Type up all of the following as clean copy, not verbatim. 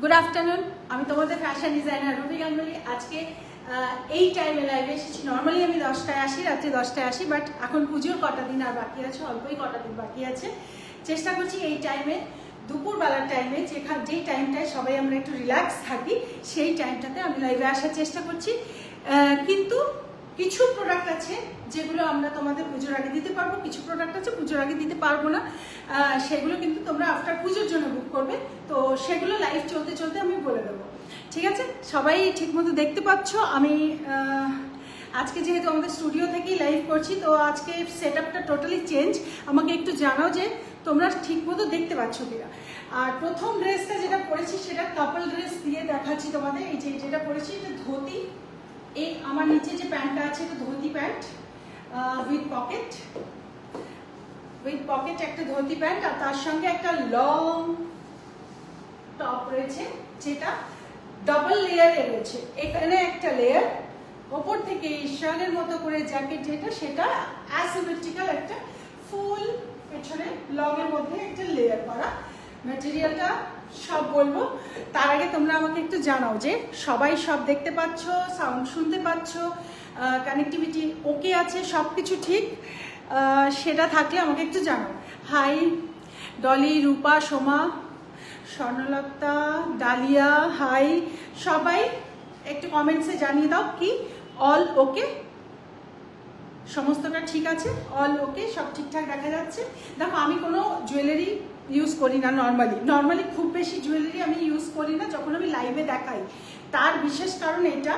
Good afternoon. আমি তোমাদের fashion designer Ruby Ganguly. আজকে এই টাইমে লাইভে এসেছি। নর্মালি আমি 10টায় আসি, রাত্রি 10টায় আসি, বাট এখন পুজোর কটা দিন আর বাকি আছে, অল্পই কটা দিন বাকি আছে। চেষ্টা করছি এই টাইমে, দুপুরবেলার টাইমে, যেই টাইমটায় সবাই আমরা একটু রিল্যাক্স থাকি, সেই টাইমটাতে আমি লাইভে আসার চেষ্টা করছি। কিন্তু কিছু প্রোডাক্ট আছে যেগুলো আমরা তোমাদের পুজোর আগে দিতে পারবো, কিছু প্রোডাক্ট আছে পুজোর আগে দিতে পারবো না, সেগুলো কিন্তু তোমরা আফটার পুজোর জন্য বুক করবে। তো সেগুলো লাইভ চলতে চলতে আমি বলে দেবো, ঠিক আছে? সবাই ঠিকমতো দেখতে পাচ্ছ। আমি আজকে যেহেতু আমাদের স্টুডিও থেকেই লাইভ করছি, তো আজকে সেট আপটা টোটালি চেঞ্জ। আমাকে একটু জানাও যে তোমরা ঠিকমতো দেখতে পাচ্ছ কিনা। আর প্রথম ড্রেসটা যেটা পরেছি সেটা কাপল ড্রেস দিয়ে দেখাচ্ছি তোমাদের। এই যে যেটা পরেছি এটা ধুতি, এই আমার নিচে যে প্যান্টটা আছে এটা ধুতি প্যান্ট উইথ পকেট, একটা ধুতি প্যান্ট, আর তার সঙ্গে একটা লং টপ রয়েছে যেটা ডাবল লেয়ারে রয়েছে। এখানে একটা লেয়ার, ওপর থেকে শালের মতো করে জ্যাকেট যেটা, সেটা অ্যাসিমেট্রিক্যাল একটা ফুল পেছনে লং এর মধ্যে একটা লেয়ার করা। ম্যাটেরিয়ালটা সব বলবো, তার আগে তোমরা আমাকে একটু জানাও যে সবাই সব দেখতে পাচ্ছ, সাউন্ড শুনতে পাচ্ছ, কানেক্টিভিটি ওকে আছে, সব কিছু ঠিক, সেটা থাকলে আমাকে একটু জানাও। হাই ডলি, রূপা, সোমা, স্বর্ণলতা, ডালিয়া, হাই, সবাই একটু কমেন্টসে জানিয়ে দাও কি অল ওকে, সমস্তটা ঠিক আছে, অল ওকে, সব ঠিকঠাক দেখা যাচ্ছে। দেখো আমি কোনো জুয়েলারি ইউজ করি না, নর্মালি খুব বেশি জুয়েলারি আমি ইউজ করি না যখন আমি লাইভে দেখাই। তার বিশেষ কারণ এটা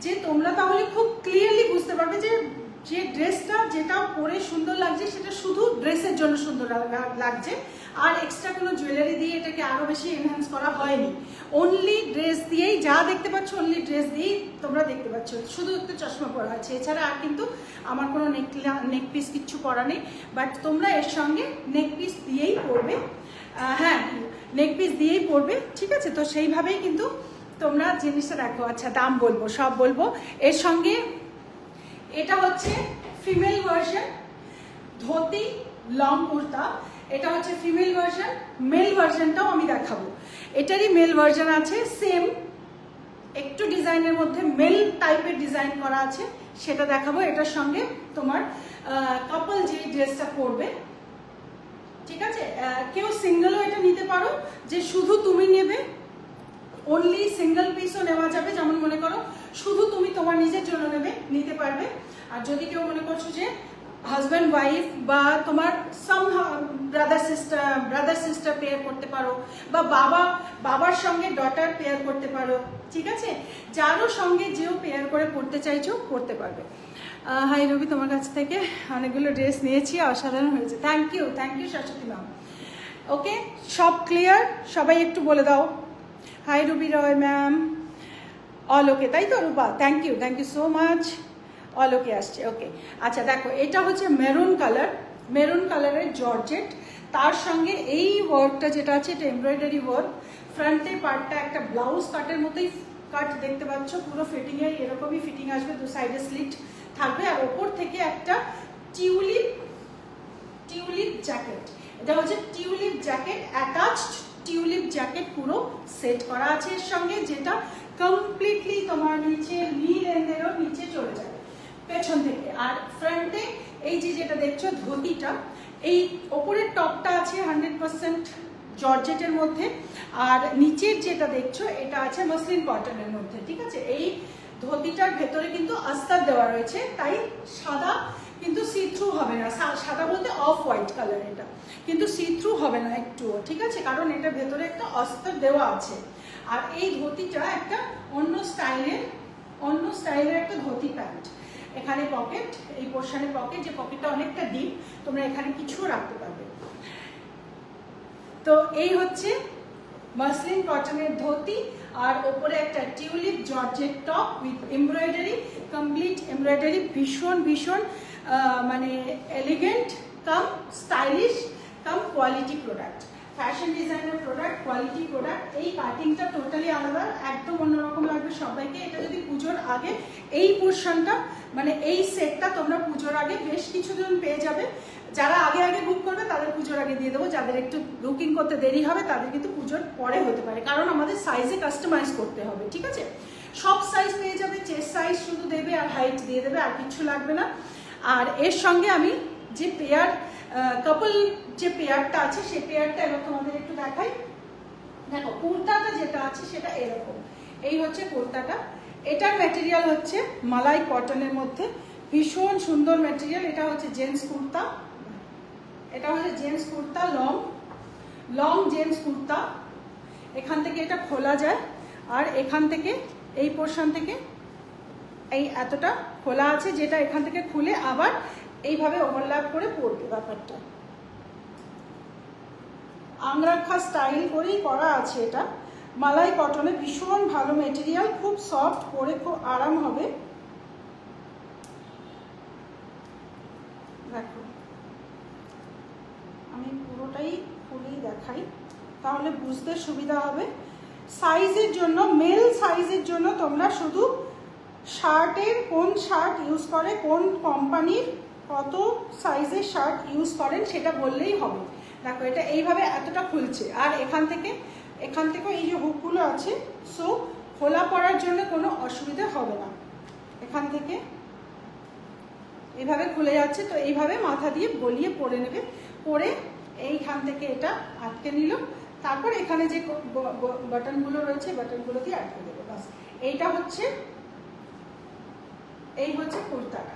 যে তোমরা তাহলে খুব ক্লিয়ারলি বুঝতে পারবে যে ড্রেসটা যেটা পরে সুন্দর লাগছে সেটা শুধু ড্রেসের জন্য সুন্দর লাগছে, আর এক্সট্রা কোনো জুয়েলারি দিয়ে এটাকে আরো বেশি এনহ্যান্স করা হয়নি। অনলি ড্রেস দিয়েই যা দেখতে পাচ্ছ, অনলি ড্রেস দিয়েই তোমরা দেখতে পাচ্ছ, শুধু একটু চশমা পরা আছে, এছাড়া আর কিন্তু আমার কোনো নেক পিস কিচ্ছু পরা নেই। বাট তোমরা এর সঙ্গে নেক পিস দিয়েই পরবে, হ্যাঁ নেক পিস দিয়েই পরবে, ঠিক আছে? তো সেইভাবেই কিন্তু তোমরা জিনিসটা দেখো। আচ্ছা দাম বলবো, সব বলবো। এর সঙ্গে এটা হচ্ছে female version dhoti long kurta, এটা হচ্ছে ফিমেল ভার্সন। মেল ভার্সনটাও আমি দেখাবো, এটারই মেল ভার্সন আছে, সেম একটু ডিজাইনের মধ্যে মেল টাইপের ডিজাইন করা আছে, সেটা দেখাবো। এটার সঙ্গে তোমার কাপল যে ড্রেসটা পরবে, ঠিক আছে? কেউ সিঙ্গেলও এটা নিতে পারো, যে শুধু তুমি নেবে, অনলি সিঙ্গেল পিসও নেওয়া যাবে। যেমন মনে করো শুধু তুমি তোমার নিজের জন্য নেবে, নিতে পারবে। আর যদি কেউ মনে করছো যে হাজব্যান্ড ওয়াইফ বা তোমার সাম ব্রাদার সিস্টার পেয়ার করতে পারো, বা বাবার সঙ্গে ডটার পেয়ার করতে পারো, ঠিক আছে? যারও সঙ্গে যেও পেয়ার করে পড়তে চাইছো পড়তে পারবে। হাই রবি, তোমার কাছ থেকে অনেকগুলো ড্রেস নিয়েছি, অসাধারণ হয়েছে। Thank you Saraswati ma'am. Okay, সব ক্লিয়ার? সবাই একটু বলে দাও। Hi Ruby Roy ma'am, all okay তাই তো Rupa? Thank you so much, all okay আসছে। ওকে, আচ্ছা দেখো এটা হচ্ছে মেরুন কালারের জর্জেট, তার সঙ্গে এই ওয়ার্কটা যেটা আছে এটা এমব্রয়ডারি ওয়ার্ক। ফ্রন্টের পার্টটা একটা ব্লাউজ কাটের মতোই কাট দেখতে পাচ্ছ, পুরো ফিটিংয়ে এরকমই ফিটিং আসবে, দু সাইডে স্লিট থাকবে, আর ওপর থেকে একটা টিউলিপ জ্যাকেট, এটা হচ্ছে tulip jacket, attached tulip jacket পুরো সেট করা আছে এর সঙ্গে, যেটা কমপ্লিটলি তোমার নিচে নি লেন্থেরও নিচে চলে যাবে পেছন থেকে। আর ফ্রন্টে এই যেটা দেখছো ধুতিটা, এই ওপরের টপটা আছে 100% জর্জেটের মধ্যে, আর নিচের যেটা দেখছো এটা আছে মসলিন কটনের মধ্যে, ঠিক আছে? এই ধুতিটার ভেতরে কিন্তু আস্তর দেওয়া রয়েছে, তাই সাদা কিন্তু সি থ্রু হবে না, সাদা বলতে অফ হোয়াইট কালার, এটা কিন্তু সি থ্রু হবে না একটুও, ঠিক আছে? কারণ এটা ভেতরে একটা অস্তর দেওয়া আছে। আর এই ধুতিটা একটা অন্য স্টাইলের একটা ধুতি প্যান্ট। এখানে পকেট, এই পোর্শনে পকেট, যে পকেটটা অনেকটা ডিপ, তোমরা এখানে কিছুও রাখতে পারবে। তো এই হচ্ছে মসলিন কটনের ধুতি, আর ওপরে একটা tulip georgette top with embroidery, complete embroidery, ভীষণ মানে elegant cum stylish cum quality product, fashion designer product, quality product. এই কাটিংটা টোটালি আলাদা, একদম অন্যরকম লাগবে সবাইকে। এটা যদি পুজোর আগে এই পোর্শনটা, মানে এই সেটটা তোমরা পুজোর আগে বেশ কিছুদিন পেয়ে যাবে, যারা আগে বুক করবে তাদের পুজোর আগে আগে দিয়ে দেবো, যাদের একটু বুকিং করতে দেরি হবে তাদের কিন্তু পুজোর পরে হতে পারে, কারণ আমাদের সাইজে কাস্টমাইজ করতে হবে, ঠিক আছে? সব সাইজ পেয়ে যাবে, চেস্ট সাইজ শুধু দেবে আর হাইট দিয়ে দেবে, আর কিছু লাগবে না। আর এর সঙ্গে আমি যে পেয়ার কাপল যে পেয়ারটা আছে সেই পেয়ারটা এবার তোমাদের একটু দেখাই। দেখো কুর্তাটা যেটা আছে সেটা এরকম, এই হচ্ছে কুর্তাটা। এটার ম্যাটেরিয়াল হচ্ছে মালাই কটনের মধ্যে, ভীষণ সুন্দর ম্যাটেরিয়াল। এটা হচ্ছে জেন্টস কুর্তা, এটা হচ্ছে gents kurta, long gents kurta. এখান থেকে এটা খোলা যায়, আর এখান থেকে এই পোর্শন থেকে এই এতটা খোলা আছে, যেটা এখান থেকে খুলে আবার এইভাবে ওভারল্যাপ করে পড়বে। ব্যাপারটা আংরাখা স্টাইল করেই করা আছে। এটা মালাই কটনে, ভীষণ ভালো মেটেরিয়াল, খুব সফট, পরে খুব আরাম হবে। দেখো আমি পুরোটাই খুলেই দেখাই, তাহলে বুঝতে সুবিধা হবে। সাইজের জন্য, মেল সাইজের জন্য তোমরা শুধু শার্টের কোন শার্ট ইউজ করে, কোন কোম্পানির কত সাইজের শার্ট ইউজ করেন সেটা বললেই হবে। দেখো এটা এইভাবে এতটা খুলছে, আর এখান থেকে এই যে হুকগুলো আছে, সো খোলা পড়ার জন্য কোনো অসুবিধা হবে না। এখান থেকে এইভাবে খুলে যাচ্ছে, তো এইভাবে মাথা দিয়ে গলিয়ে পরে নেবে, পরে এইখান থেকে এটা আটকে নিল, তারপর এখানে যে বাটনগুলো রয়েছে বাটনগুলো দিয়ে আটকে দেবে, বাস। এইটা হচ্ছে, এই হচ্ছে কুর্তাটা,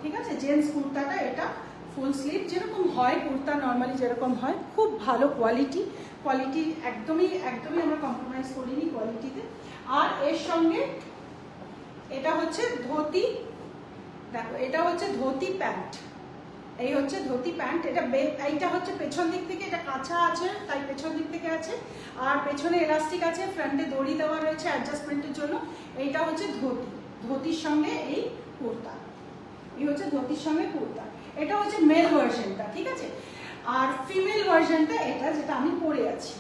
ঠিক আছে? জেন্টস কুর্তাটা এটা ফুল স্লিভ, যেরকম হয় কুর্তা নর্মালি যেরকম হয়, খুব ভালো কোয়ালিটি একদমই আমরা কম্প্রোমাইজ করিনি কোয়ালিটিতে। আর এর সঙ্গে এটা হচ্ছে ধুতি। দেখো এটা হচ্ছে ধুতি প্যান্ট, এই হচ্ছে ধুতি প্যান্ট। এইটা হচ্ছে পেছন দিক থেকে, এটা কাঁচা আছে তাই পেছন দিক থেকে আছে, আর পেছনে এলাস্টিক আছে, ফ্রন্টে দড়ি দেওয়া রয়েছে অ্যাডজাস্টমেন্টের জন্য। এইটা হচ্ছে ধুতির সঙ্গে এই কুর্তা, এই হচ্ছে ধুতির সঙ্গে কুর্তা। এটা হচ্ছে মেল ভার্সনটা, ঠিক আছে? আর ফিমেল ভার্সনটা এটা, যেটা আমি পরে আছি,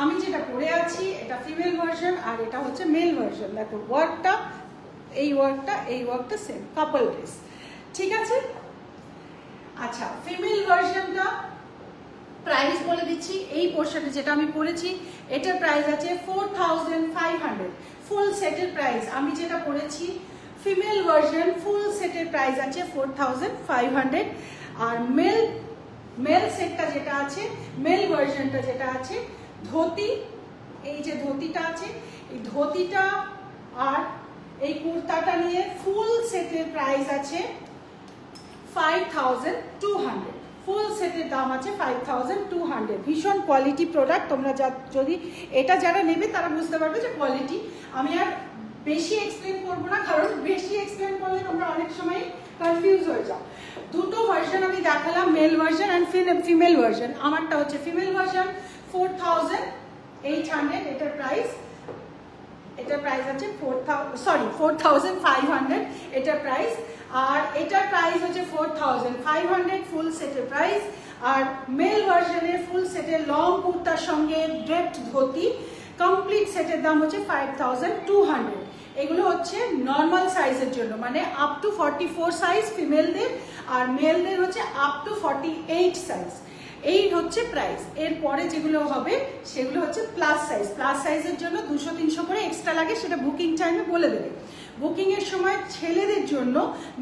আমি যেটা পরে আছি এটা ফিমেল ভার্সন, আর এটা হচ্ছে মেল ভার্সন। দেখো ওয়ার্কটা, এই ওয়ার্কটা সেম, কাপল ড্রেস, ঠিক আছে? আচ্ছা, ফিমেল ভার্সনটা প্রাইস বলে দিচ্ছি। এই পোর্শনে যেটা আমি পরেছি এটার প্রাইস আছে 4500। ফুল সেটের প্রাইস আমি যেটা পরেছি ফিমেল ভার্সন, ফুল সেটের প্রাইস আছে 4500। আর মেল সেটটা যেটা আছে, মেল ভার্সনটা যেটা আছে, ধুতি, এই যে ধুতিটা আছে, এই ধুতিটা আর এই কুর্তাটা নিয়ে ফুল সেটের প্রাইস আছে 5200। ফুল সেটের দাম আছে 5200। ভীষণ কোয়ালিটি প্রোডাক্ট। তোমরা যদি এটা যারা নেবে তারা বুঝতে পারবে যে কোয়ালিটি। আমি আর বেশি এক্সপ্লেন করবো না, কারণ বেশি এক্সপ্লেন করলে তোমরা অনেক সময় কনফিউজ হয়ে যাও। দুটো ভার্সন আমি দেখালাম, mail version and female version. আমারটা হচ্ছে ফিমেল ভার্সন 4800। এটার প্রাইস আছে 4500 এটার প্রাইস। আর এটার প্রাইস হচ্ছে 4500 ফুল সেটের প্রাইস। আর মেল ভার্সনের ফুল সেটের লং কুর্তার সঙ্গে ড্রেপড ধুতি কমপ্লিট সেটের দাম হচ্ছে 5200। এগুলো হচ্ছে নর্মাল সাইজের জন্য, মানে আপ টু 44 সাইজ ফিমেলদের, আর মেলদের হচ্ছে আপ টু 48 সাইজ। এই হচ্ছে প্রাইস। এরপরে যেগুলো হবে সেগুলো হচ্ছে প্লাস সাইজ। প্লাস সাইজের জন্য 200-300 করে এক্সট্রা লাগে, সেটা বুকিং টাইমে বলে দেবে। বুকিংয়ের সময় ছেলেদের জন্য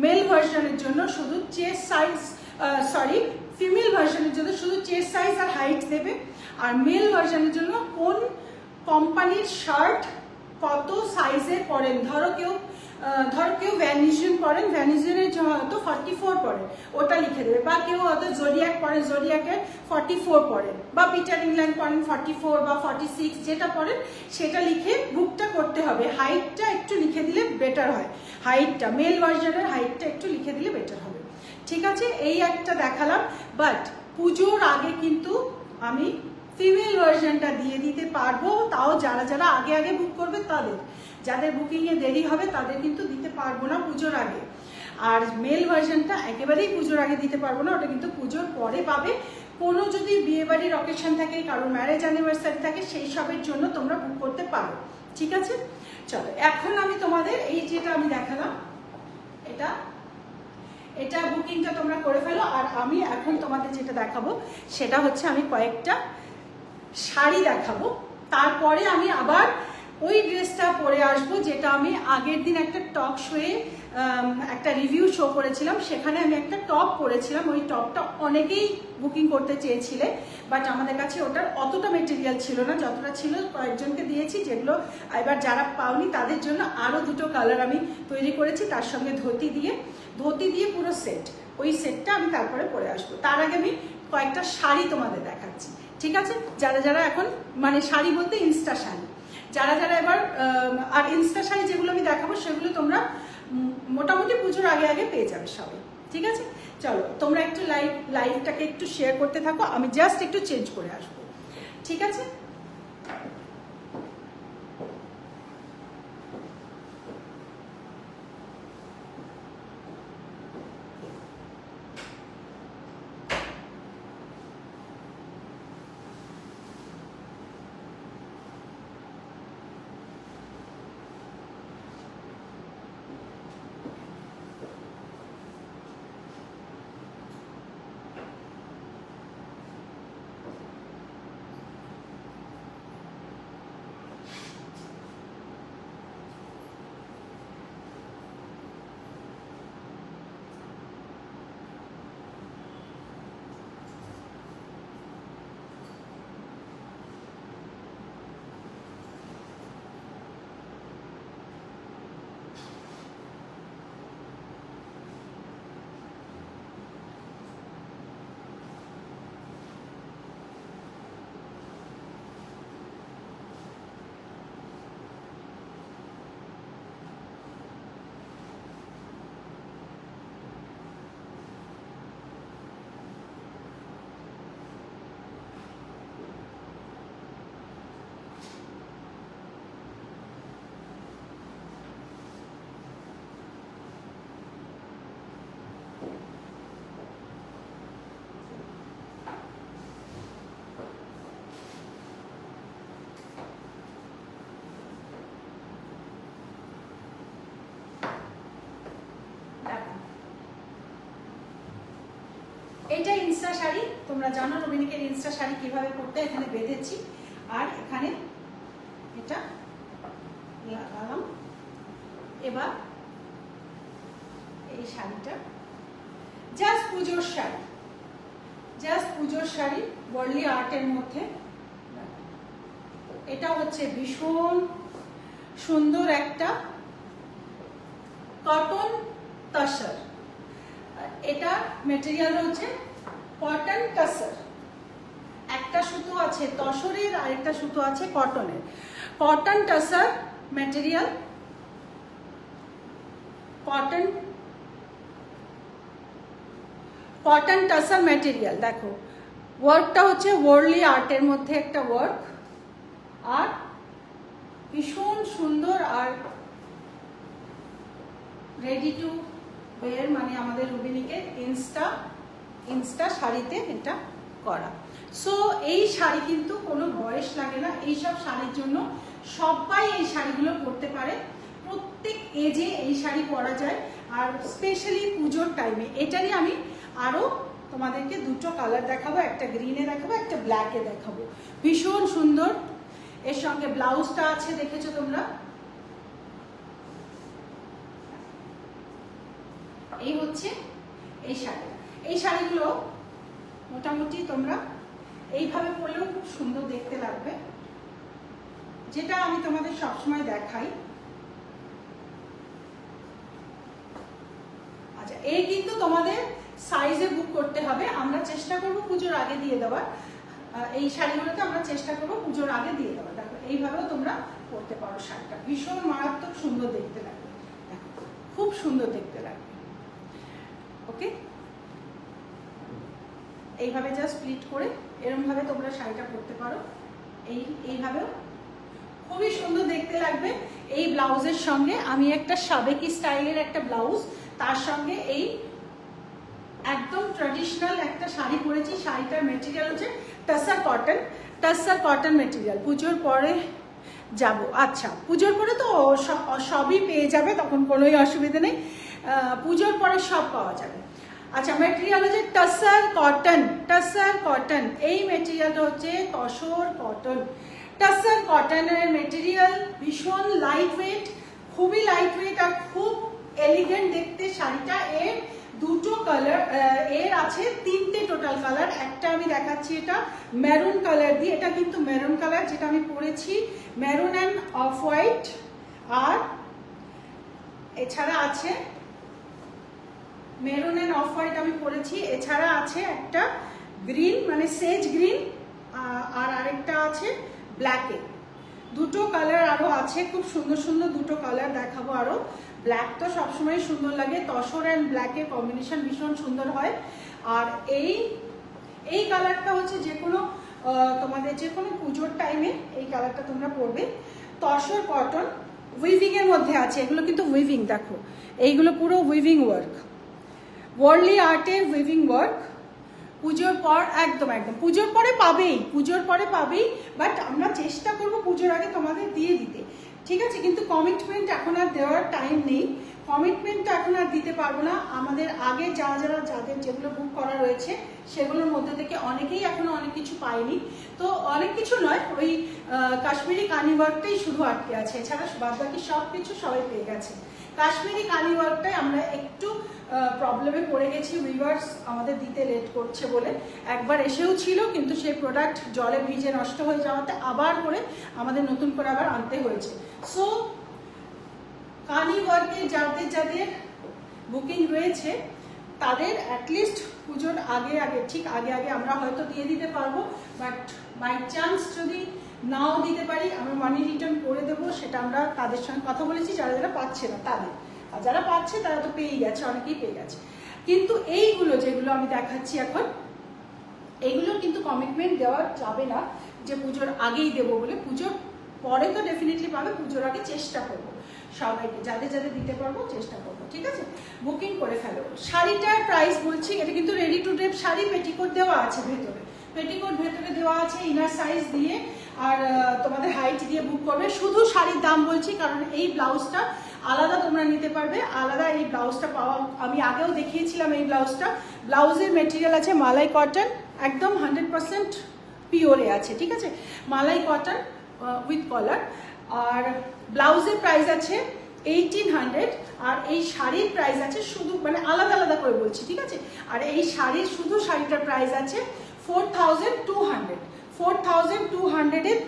মেল ভার্সনের জন্য শুধু চেস্ট সাইজ, ফিমেল ভার্সনের জন্য শুধু চেস্ট সাইজ আর হাইট দেবে। আর মেল ভার্সনের জন্য কোন কোম্পানির শার্ট কত সাইজের পরেন, ধরো কেউ ভ্যানিজন পরেন, ভ্যানিজনের হয়তো 44 পরেন, ওটা লিখে দেবে। বা কেউ হয়তো জোডিয়াক পরেন, জোডিয়াকের 44 পরেন, বা পিটার ইংল্যান্ড পরেন 44 বা 46, যেটা পরেন সেটা লিখে বুকটা করতে হবে। হাইটটা একটু লিখে দিলে বেটার হয়, হাইটটা মেল ভার্সনের হাইটটা একটু লিখে দিলে বেটার হবে, ঠিক আছে? এই একটা দেখালাম। বাট পুজোর আগে কিন্তু আমি ফিমেল ভার্সনটা দিয়ে দিতে পারবো, তাও যারা আগে বুক করবে তাদের। যাদের বুকিংয়ে দেরি হবে তাদের কিন্তু দিতে পারবো না পুজোর আগে। আর মেল ভার্সনটা একেবারেই পুজোর আগে দিতে পারবো না, ওটা কিন্তু পুজোর পরে পাবে। কোনো যদি বিয়েবাড়ির অকেশন থাকে, কারোর ম্যারেজ অ্যানিভার্সারি থাকে, সেই সবের জন্য তোমরা বুক করতে পারো, ঠিক আছে? চলো এখন আমি তোমাদের এই যেটা আমি দেখালাম, এটা বুকিংটা তোমরা করে ফেলো। আর আমি এখন তোমাদের যেটা দেখাবো সেটা হচ্ছে আমি কয়েকটা শাড়ি দেখাবো, তারপরে আমি আবার ওই ড্রেসটা পরে আসবো যেটা আমি আগের দিন একটা টক শোয়ে একটা রিভিউ শো করেছিলাম, সেখানে আমি একটা টপ পরেছিলাম। ওই টপটা অনেকেই বুকিং করতে চেয়েছিলে, বাট আমাদের কাছে ওটার অতটা মেটেরিয়াল ছিল না, যতটা ছিল কয়েকজনকে দিয়েছি, যেগুলো এবার যারা পাওনি তাদের জন্য আরও দুটো কালার আমি তৈরি করেছি, তার সঙ্গে ধুতি দিয়ে পুরো সেট, ওই সেটটা আমি তারপরে পরে আসবো। তার আগে আমি কয়েকটা শাড়ি তোমাদের দেখাচ্ছি, ঠিক আছে? যারা এখন মানে শাড়ি বলতে ইনস্টা শাড়ি, যারা এবার আর ইনস্টা শাড়ি যেগুলো আমি দেখাবো সেগুলো তোমরা মোটামুটি পুজোর আগে পেয়ে যাবে সবাই, ঠিক আছে? চলো তোমরা একটু লাইভটাকে একটু শেয়ার করতে থাকো, আমি জাস্ট একটু চেঞ্জ করে আসবো, ঠিক আছে? এইটা ইনস্টা শাড়ি, তোমরা জানো রবিনিকের ইনস্টা শাড়ি কিভাবে করতে, এখানে বেঁধেছি আর এখানে এটা লাগালাম। এবার এই শাড়িটা জাস্ট পুজোর শাড়ি, ওয়ার্লি আর্টের মধ্যে। এটা হচ্ছে ভীষণ সুন্দর একটা কটন তসর, এটা মেটেরিয়াল হচ্ছে কটন তসর, একটা সুতো আছে তসরের আর একটা সুতো আছে কটনের। Cotton tussar material, cotton tussar material. দেখো ওয়ার্কটা হচ্ছে ওয়ার্লি আর্টের মধ্যে একটা ওয়ার্ক, আর ভীষণ সুন্দর আর রেডি টু ওয়ার, মানে আমাদের রুবিনিকের ইনস্টা শাড়িতে এটা করা। সো এই শাড়ি কিন্তু কোনো বয়স লাগে না, এইসব শাড়ির জন্য সবাই এই শাড়িগুলো পরতে পারে, প্রত্যেক এজে এই শাড়ি পরা যায়। আর স্পেশালি পুজোর টাইমে এটারই আমি আরও তোমাদেরকে দুটো কালার দেখাবো, একটা গ্রিনে দেখাবো, একটা ব্ল্যাকে দেখাবো, ভীষণ সুন্দর। এর সঙ্গে ব্লাউজটা আছে, দেখেছো তোমরা, এই হচ্ছে এই শাড়ি। এই শাড়িগুলো মোটামুটি তোমরা এইভাবে পরলেও খুব সুন্দর দেখতে লাগবে, যেটা আমি তোমাদের সবসময় দেখাই। আচ্ছা, এই কিন্তু তোমাদের সাইজে বুক করতে হবে, আমরা চেষ্টা করবো পুজোর আগে দিয়ে দেওয়ার। এই শাড়িগুলোতে আমরা চেষ্টা করবো পুজোর আগে দিয়ে দেওয়ার। দেখো এইভাবেও তোমরা পরতে পারো শাড়িটা, ভীষণ মারাত্মক সুন্দর দেখতে লাগবে, দেখো খুব সুন্দর দেখতে লাগবে। ওকে, এইভাবে জাস্ট স্প্লিট করে এরকম ভাবে তোমরা শাড়িটা পরতে পারো, এইভাবেও খুবই সুন্দর দেখতে লাগবে। এই ব্লাউজের সঙ্গে আমি একটা সাবেকি স্টাইলের একটা ব্লাউজ, তার সঙ্গে এই একদম ট্র্যাডিশনাল একটা শাড়ি পরেছি। শাড়িটার মেটেরিয়াল হচ্ছে টাসার কটন মেটেরিয়াল। পুজোর পরে যাব, আচ্ছা পুজোর পরে তো সবই পেয়ে যাবে, তখন কোনোই অসুবিধা নেই। পুজোর পরে সব পাওয়া যাবে। আচ্ছা, মেটেরিয়াল হচ্ছে টাসার কটন। টাসার কটন, এই মেটেরিয়ালটা হচ্ছে তসর কটন। টাসার কটনের মেটেরিয়াল ভীষণ লাইট ওয়েট, খুবই লাইট ওয়েট আর খুব এলিগেন্ট দেখতে শাড়িটা। এর দুটো কালার, এর আছে তিনটে টোটাল কালার। একটা আমি দেখাচ্ছি, এটা মেরুন কালার দিয়ে, এটা কিন্তু মেরুন কালার যেটা আমি পরেছি, মেরুন অ্যান্ড অফ হোয়াইট। আর এছাড়া আছে মেরুন অ্যান্ড অফ হোয়াইট আমি পরেছি, এছাড়া আছে একটা গ্রিন মানে সেজ গ্রিন, আর আরেকটা আছে ব্ল্যাকে। দুটো কালার আরো আছে, খুব সুন্দর সুন্দর দুটো কালার দেখাবো আরো। ব্ল্যাক তো সবসময় সুন্দর লাগে, তসর অ্যান্ড ব্ল্যাকের কম্বিনেশন ভীষণ সুন্দর হয়। আর এই কালারটা হচ্ছে যে কোনো তোমাদের যে কোনো পুজোর টাইমে এই কালারটা তোমরা পরবে। তসর কটন, উইভিং এর মধ্যে আছে, এগুলো কিন্তু উইভিং, দেখো এইগুলো পুরো উইভিং ওয়ার্ক, ওয়ার্লি আর্টের উইভিং ওয়ার্ক। পুজোর পর একদম পুজোর পরে পাবেই, পুজোর পরে পাবেই, বাট আমরা চেষ্টা করবো পুজোর আগে তোমাদের দিয়ে দিতে, ঠিক আছে? কিন্তু কমিটমেন্ট এখন আর দেওয়ার টাইম নেই, কমিটমেন্টটা এখন আর দিতে পারবো না। আমাদের আগে যাদের যেগুলো বুক করা রয়েছে সেগুলোর মধ্যে থেকে অনেকেই এখনো অনেক কিছু পায়নি। তো অনেক কিছু নয়, ওই কাশ্মীরি কানি ওয়ার্কটাই শুধু আটকে আছে, এছাড়া বাদ বাকি সব কিছু সবাই পেয়ে গেছে। কাশ্মীরি কানি ওয়ার্কটাই আমরা একটু প্রবলেমে পড়ে গেছি, উইভার্স আমাদের দিতে লেট করছে বলে। একবার এসেও ছিল, কিন্তু সেই প্রোডাক্ট জলে ভিজে নষ্ট হয়ে যাওয়াতে আবার করে আমাদের নতুন করে আবার আনতে হয়েছে। সো কানি ওয়ার্কে যাদের বুকিং রয়েছে তাদের অ্যাটলিস্ট পুজোর আগে ঠিক আগে আমরা হয়তো দিয়ে দিতে পারবো, বাট বাই চান্স যদি নাও দিতে পারি আমরা মানি রিটার্ন করে দেবো, সেটা আমরা তাদের সঙ্গে কথা বলেছি, যারা পাচ্ছে না তাদের। আর যারা পাচ্ছে তারা তো পেয়েই গেছে, অনেকেই পেয়ে গেছে। কিন্তু এইগুলো যেগুলো আমি দেখাচ্ছি এখন, এইগুলো কিন্তু কমিটমেন্ট দেওয়া যাবে না যে পুজোর আগেই দেবো বলে। পুজোর পরে তো ডেফিনেটলি পাবে, পুজোর আগে চেষ্টা করবো সবাইকে, যাদের দিতে পারবো চেষ্টা করবো, ঠিক আছে? বুকিং করে ফেলো। শাড়িটার প্রাইস বলছি, এটা কিন্তু ready to drape sari, petticoat দেওয়া আছে ভেতরে, পেটিকোট ভেতরে দেওয়া আছে ইনার সাইজ দিয়ে, আর তোমাদের হাইট দিয়ে বুক করবে। শুধু শাড়ির দাম বলছি কারণ এই ব্লাউজটা আলাদা তোমরা নিতে পারবে, আলাদা এই ব্লাউজটা পাওয়া, আমি আগেও দেখিয়েছিলাম এই ব্লাউজটা। ব্লাউজের মেটেরিয়াল আছে মালাই কটন, একদম 100% পিওরে আছে, ঠিক আছে? মালাই কটন উইথ কলার। আর ব্লাউজের প্রাইস আছে 1800, আর এই শাড়ির প্রাইস আছে শুধু, মানে আলাদা আলাদা করে বলছি, ঠিক আছে? আর এই শুধু শাড়িটার প্রাইস আছে 4200। 4200 এর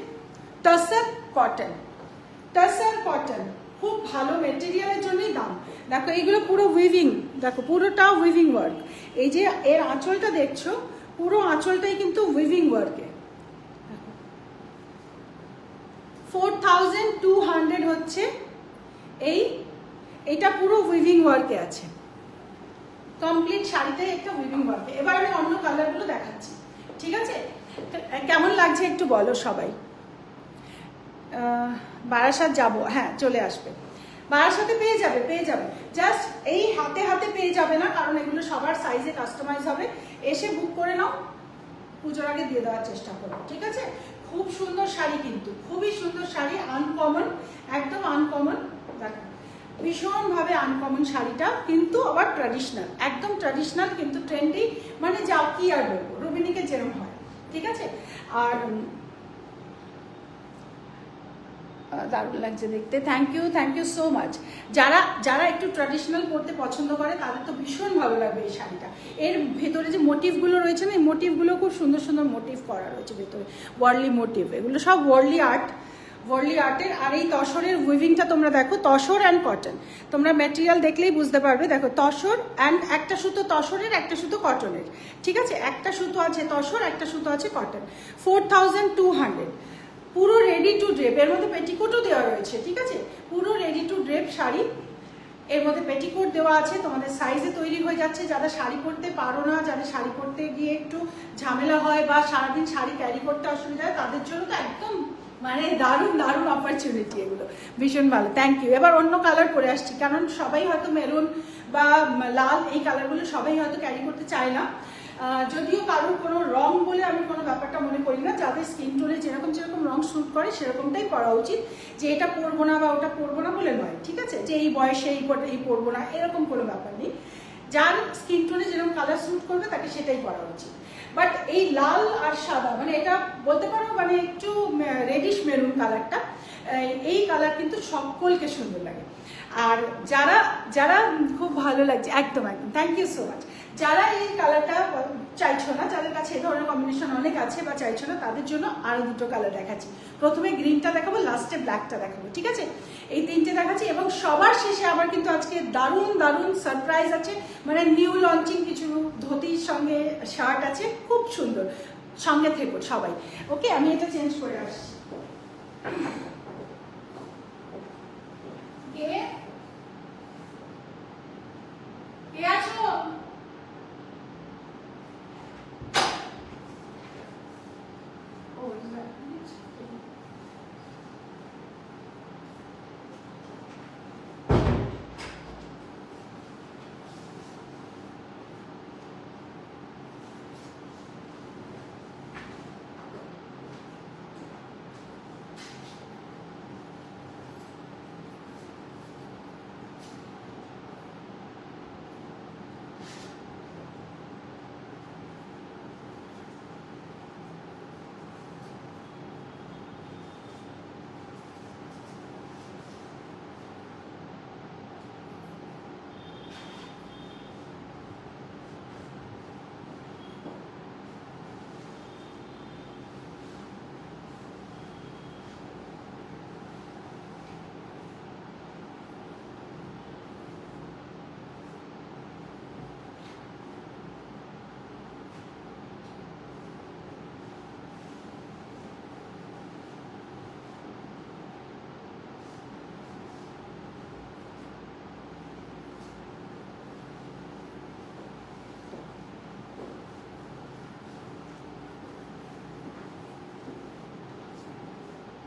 টাসার কটন। টাসার কটন খুব ভালো মেটেরিয়ালের জন্যই দাম। দেখো এইগুলো পুরো উইভিং, দেখো পুরোটা উইভিং ওয়ার্ক। এই যে এর আঁচলটা দেখছো, পুরো আঁচলটাই কিন্তু উইভিং ওয়ার্কে। 4200 হচ্ছে এইটা পুরো উইভিং ওয়ার্কে আছে, কমপ্লিট শাড়িটাই একটা উইভিং ওয়ার্কে। এবার আমি অন্য কালারগুলো দেখাচ্ছি, ঠিক আছে? কেমন লাগছে একটু বলো সবাই। বারাসাত যাব, হ্যাঁ চলে আসবে, বারাসাতে পেয়ে যাবে। জাস্ট এই হাতে পেয়ে যাবে না, কারণ এগুলো সবার সাইজে কাস্টমাইজ হবে। এসে বুক করে নাও, পুজোর আগে দিয়ে দেওয়ার চেষ্টা করো, ঠিক আছে? খুব সুন্দর শাড়ি, কিন্তু খুবই সুন্দর শাড়ি, আনকমন, একদম আনকমন। দেখো ভীষণভাবে আনকমন শাড়িটা, কিন্তু আবার ট্র্যাডিশনাল, একদম ট্র্যাডিশনাল কিন্তু ট্রেন্ডি, মানে যাও কি আর বলবো, রবিনিকে যেরকম হয়, ঠিক আছে? আর দারুণ লাগছে দেখতে, থ্যাংক ইউ সো মাচ। যারা একটু ট্র্যাডিশনাল পরতে পছন্দ করে তাদের তো ভীষণ ভালো লাগবে এই শাড়িটা। এর ভেতরে যে মোটিভগুলো রয়েছে না, এই মোটিভগুলো খুব সুন্দর সুন্দর মোটিভ করা রয়েছে ভেতরে, ওয়ার্লি মোটিভ, এগুলো সব ওয়ার্লি আর্টের। আর এই তসরের উইভিংটা তোমরা দেখো, তসর অ্যান্ড কটন, তোমরা ম্যাটেরিয়াল দেখলেই বুঝতে পারবে। দেখো তসর অ্যান্ড একটা সুতো তসরের, একটা সুতো কটনের, ঠিক আছে? একটা সুতো আছে তসর, একটা সুতো আছে কটন। 4200 পুরো রেডি টু ড্রেপ, এর মধ্যে পেটিকোটও দেওয়া রয়েছে, ঠিক আছে? পুরো রেডি টু ড্রেপ শাড়ি, এর মধ্যে পেটিকোট দেওয়া আছে, তোমাদের সাইজে তৈরি হয়ে যাচ্ছে। যারা শাড়ি পরতে পারো না, যাদের শাড়ি পরতে গিয়ে একটু ঝামেলা হয় বা সারাদিন শাড়ি ক্যারি করতে অসুবিধা হয়, তাদের জন্য তো একদম মানে দারুণ অপরচুনিটি, এগুলো ভীষণ ভালো। Thank you. এবার অন্য কালার পরে আসছি, কারণ সবাই হয়তো মেরুন বা লাল এই কালারগুলো সবাই হয়তো ক্যারি করতে চায় না। যদিও কারোর কোনো রং বলে আমি কোনো ব্যাপারটা মনে করি না, যাদের স্কিন টোনে যেরকম যেরকম রং স্যুট করে সেরকমটাই পরা উচিত, যে এটা পরবো না বা ওটা পরবো না বলে নয়, ঠিক আছে, যে এই বয়সে এই পরবো না এরকম কোনো ব্যাপার নেই। যার স্কিন টোনে যেরকম কালার স্যুট করবে তাকে সেটাই পরা উচিত। বাট এই লাল আর সাদা মানে এটা বলতে পারো মানে একটু রেডিশ মেরুন কালারটা, এই কালার কিন্তু সকলকে সুন্দর লাগে। আর যারা যারা খুব ভালো লাগছে, একদম একদম থ্যাংক ইউ সো মাচ, যারা এই কালারটা চাইছো না, যাদের কাছে এই ধরনের কম্বিনেশন অনেক আছে বা চাইছো না, তাদের জন্য আরো দুটো কালার দেখাচ্ছি। প্রথমে গ্রিনটা দেখাবো, লাস্টে ব্ল্যাকটা দেখাবো, ঠিক আছে, এই তিনটে দেখাচ্ছি। এবং সবার শেষে আবার কিন্তু আজকে দারুণ দারুণ সারপ্রাইজ আছে, মানে নিউ লঞ্চিং কিছু ধুতির সঙ্গে শার্ট আছে, খুব সুন্দর, সঙ্গে থেকো সবাই। ওকে, আমি এটা চেঞ্জ করে আসছি। কে আছো?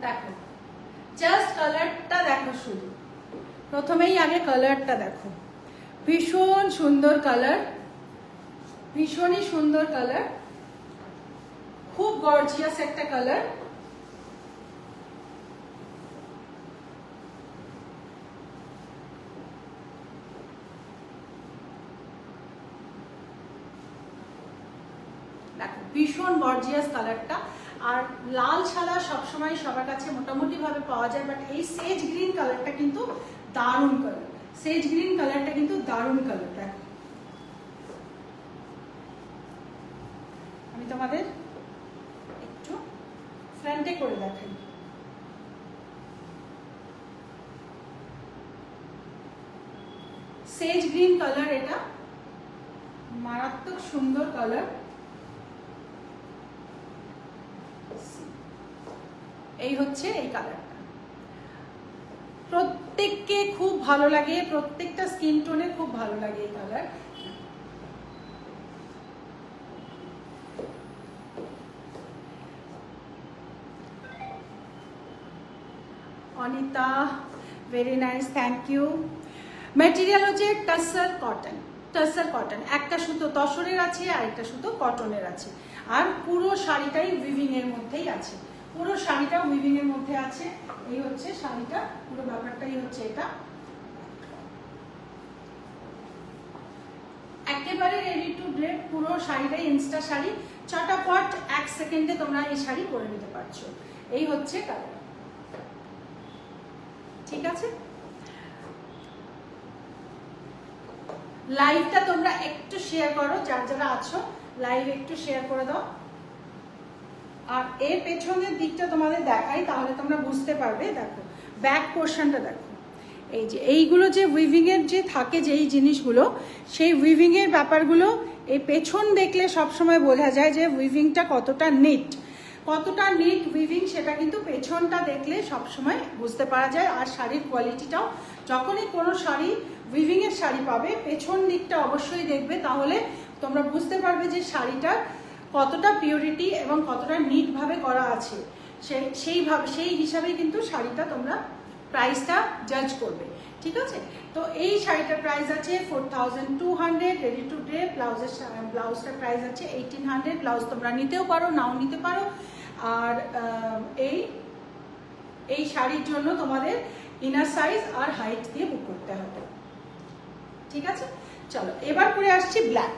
দেখো জাস্ট কালারটা দেখো, শুধু প্রথমেই আগে কালারটা দেখো, ভীষণ সুন্দর কালার, ভীষণই সুন্দর কালার, খুব গর্জিয়াস একটা কালার। দেখো ভীষণ গর্জিয়াস কালারটা। আর লাল সাদা সবসময় সবার কাছে মোটামুটি ভাবে পাওয়া যায়, বাট এই সেজ গ্রিন কালারটা কিন্তু দারুণ কালার, সেজ গ্রিন কালারটা কিন্তু দারুণ কালার। দেখো আমি তোমাদের একটু ফ্রন্টে করে দেখাই। সেজ গ্রিন কালার, এটা মারাত্মক সুন্দর কালার। এই হচ্ছে এই কালারটা, প্রত্যেককে খুব ভালো লাগে, প্রত্যেকটা স্কিন টোনে খুব ভালো লাগে এই colour. Anita very nice, thank you. Material হচ্ছে টাসার কটন, টাসার কটন, একটা সুতো তসরের আছে আর একটা সুতো কটনের আছে, আর পুরো শাড়িটাই উইভিং এর মধ্যেই আছে, পুরো শাড়িটা উইভিং এর মধ্যে আছে। এই হচ্ছে শাড়িটা, পুরো ব্যাপারটাই হচ্ছে এটা, একেবারে রেডি টু ড্রেপ, পুরো শাড়িটাই ইনস্টা শাড়ি, চটাপট 1 সেকেন্ডে তোমরা এই শাড়ি পরে নিতে পারছো। এই হচ্ছে কালার, ঠিক আছে। লাইভটা তোমরা একটু শেয়ার করো, যারা যারা আছো লাইভ একটু শেয়ার করে দাও। আর এর পেছনের দিকটা তোমাদের দেখাই, তাহলে তোমরা বুঝতে পারবে। দেখো ব্যাক পোর্শনটা দেখো, এই যে এইগুলো যে উইভিং এর যে থাকে যেই জিনিসগুলো, সেই উইভিং এর ব্যাপারগুলো এই পেছন দেখলে সবসময় বোঝা যায় যে উইভিংটা কতটা নিট, কতটা নিট উইভিং, সেটা কিন্তু পেছনটা দেখলে সবসময় বুঝতে পারা যায়। আর শাড়ির কোয়ালিটিটাও, যখনই কোনো শাড়ি উইভিং এর শাড়ি পাবে পেছন দিকটা অবশ্যই দেখবে, তাহলে তোমরা বুঝতে পারবে যে শাড়িটা কতটা পিওরিটি এবং কতটা নিট ভাবে করা আছে। সেই হিসাবেই কিন্তু শাড়িটা তোমরা প্রাইসটা জাজ করবে, ঠিক আছে। তো এই শাড়িটার প্রাইস আছে 4200, রেডি টু ড্রে। ব্লাউজটার প্রাইস আছে 1800। ব্লাউজ তোমরা নিতেও পারো, নাও নিতে পারো। আর এই শাড়ির জন্য তোমাদের ইনার সাইজ আর হাইট দিয়ে বুক করতে হবে, ঠিক আছে? চলো এবার করে আসছি ব্ল্যাক।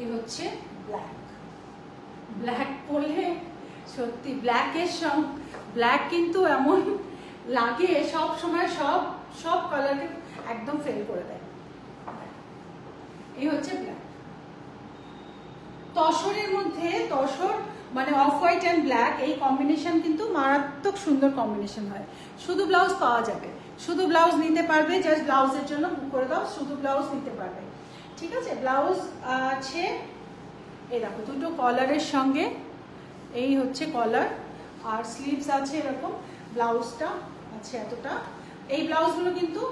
এই হচ্ছে ব্ল্যাক। ব্ল্যাক পরলে সত্যি ব্ল্যাক কিন্তু এমন লাগে সব সময় সব কালারকে একদম ফেল করে দেয়। এই হচ্ছে ব্ল্যাক। তসরের মধ্যে তসর মানে অফ হোয়াইট অ্যান্ড ব্ল্যাক, এই কম্বিনেশন কিন্তু মারাত্মক সুন্দর কম্বিনেশন হয়। শুধু ব্লাউজ পাওয়া যাবে, শুধু ব্লাউজ নিতে পারবে, জাস্ট ব্লাউজের জন্য বুক করে দাও, শুধু ব্লাউজ নিতে পারবে, ঠিক আছে? ব্লাউজ আছে এই দেখো দুটো কলারের সঙ্গে, এই হচ্ছে কলার আর স্লিভস আছে এরকম, ব্লাউজটা আছে এতটা। এই ব্লাউজগুলো কিন্তু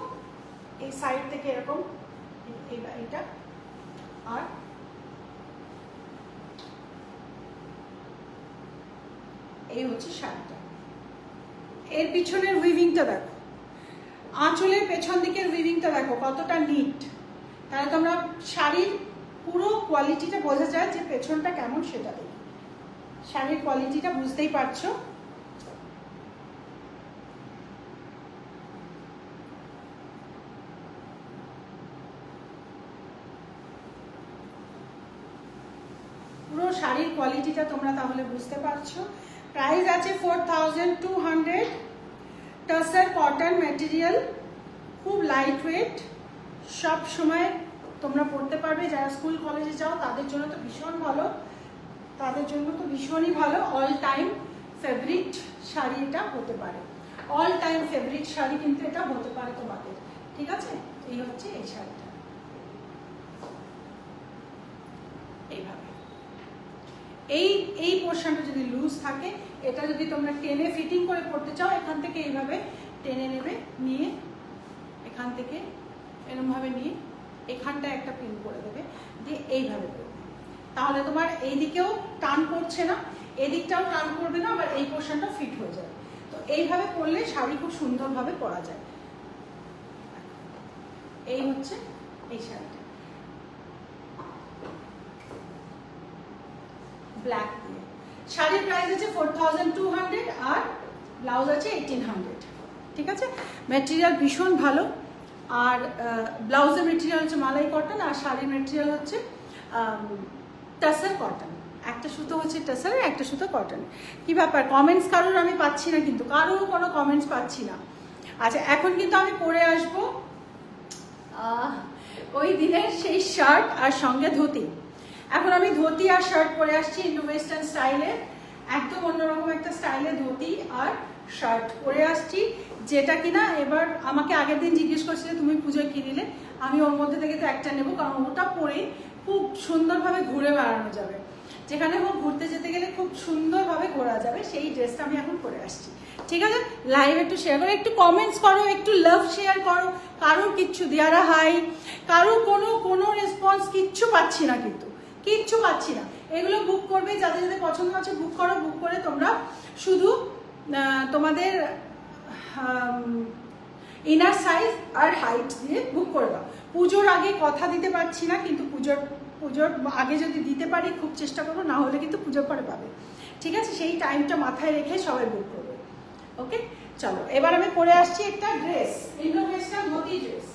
এই সাইড থেকে এরকম এইটা, আর এই হচ্ছে শাড়িটা। এর পিছনের উইভিংটা দেখো, আঁচলের পেছন দিকের উইভিংটা দেখো কতটা নিট, তাহলে তোমরা শাড়ির পুরো কোয়ালিটিটা বোঝা যায় যে পেছনটা কেমন সেটা দেখি। শাড়ির কোয়ালিটিটা বুঝতেই পারছো। পুরো শাড়ির কোয়ালিটিটা তোমরা তাহলে বুঝতে পারছো। প্রাইস আছে 4200, টাসার কটন ম্যাটেরিয়াল, খুব লাইট ওয়েট, সব সময় তোমরা পড়তে পারবে। যারা স্কুল কলেজে যাও তাদের জন্য তো ভীষণ ভালো, তাদের জন্য তো ভীষণই ভালো। অল টাইম ফেভারিট শাড়ি এটা হতে পারে, অল টাইম ফেভারিট শাড়ি কিন্তু এটা হতে পারে তোমাদের, ঠিক আছে? এই হচ্ছে এই শাড়িটা, এইভাবে এই পোর্শনটা যদি লুজ থাকে, এটা যদি তোমরা টেনে ফিটিং করে পড়তে চাও, এখান থেকে এইভাবে টেনে নেবে, নিয়ে এখান থেকে এরকমভাবে নিয়ে এখানটা একটা পিন করে দেবে, দিয়ে এইভাবে করবে, তাহলে তোমার এই দিকেও টান পড়ছে না, এদিকটাও টান করবে না, আবার এই পোর্শনটা ফিট হয়ে যাবে। তো এইভাবে করলে শাড়ি খুব সুন্দরভাবে পরা যায়। এই হচ্ছে এই শাড়িটা ব্ল্যাক দিয়ে। শাড়ির প্রাইস আছে 4200 আর ব্লাউজ আছে 1800, ঠিক আছে? ম্যাটেরিয়াল ভীষণ ভালো, আর ব্লাউজের মেটেরিয়াল হচ্ছে মালাই কটন, আর শাড়ির মেটেরিয়াল হচ্ছে টাসার কটন। একটা সুতো হচ্ছে টাসারের, একটা সুতো কটন। কি ব্যাপার, কমেন্টস কারোর আমি পাচ্ছি না, কিন্তু কারোর কোনো কমেন্টস পাচ্ছি না। আচ্ছা, এখন কিন্তু আমি পরে আসবো ওই দিনের সেই শার্ট আর সঙ্গে ধুতি। এখন আমি ধুতি আর শার্ট পরে আসছি ইন্ডো ওয়েস্টার্ন স্টাইলে, একদম অন্যরকম একটা স্টাইলে ধুতি আর শার্ট পরে আসছি, যেটা কিনা এবার আমাকে আগের দিন জিজ্ঞেস করছিলে তুমি পুজোয় কি নিলে, আমি ওর মধ্যে থেকে তো একটা নেবো, কারণ ওটা পরে খুব সুন্দরভাবে ঘুরে বেড়ানো যাবে, যেখানে হোক ঘুরতে যেতে গেলে খুব সুন্দরভাবে ঘোরা যাবে। সেই ড্রেসটা আমি এখন পরে আসছি, ঠিক আছে? লাইভ একটু শেয়ার করো, একটু কমেন্টস করো, একটু লাভ শেয়ার করো। কারোর কিচ্ছু দেওয়ারা হাই, কারোর কোনো রেসপন্স কিচ্ছু পাচ্ছি না, কিন্তু কিচ্ছু পাচ্ছি না। এগুলো বুক করবে, যাদের যাদের পছন্দ আছে বুক করো, বুক করে তোমরা শুধু তোমাদের ইনার সাইজ আর হাইট দিয়ে বুক করে দাও। পুজোর আগে কথা দিতে পারছি না, কিন্তু পুজোর আগে যদি দিতে পারি খুব চেষ্টা করবো, না হলে কিন্তু পুজোর পরে পাবে, ঠিক আছে? সেই টাইমটা মাথায় রেখে সবাই বুক করবে। ওকে, চলো এবার আমি পরে আসছি একটা dress, Indo western dhoti dress.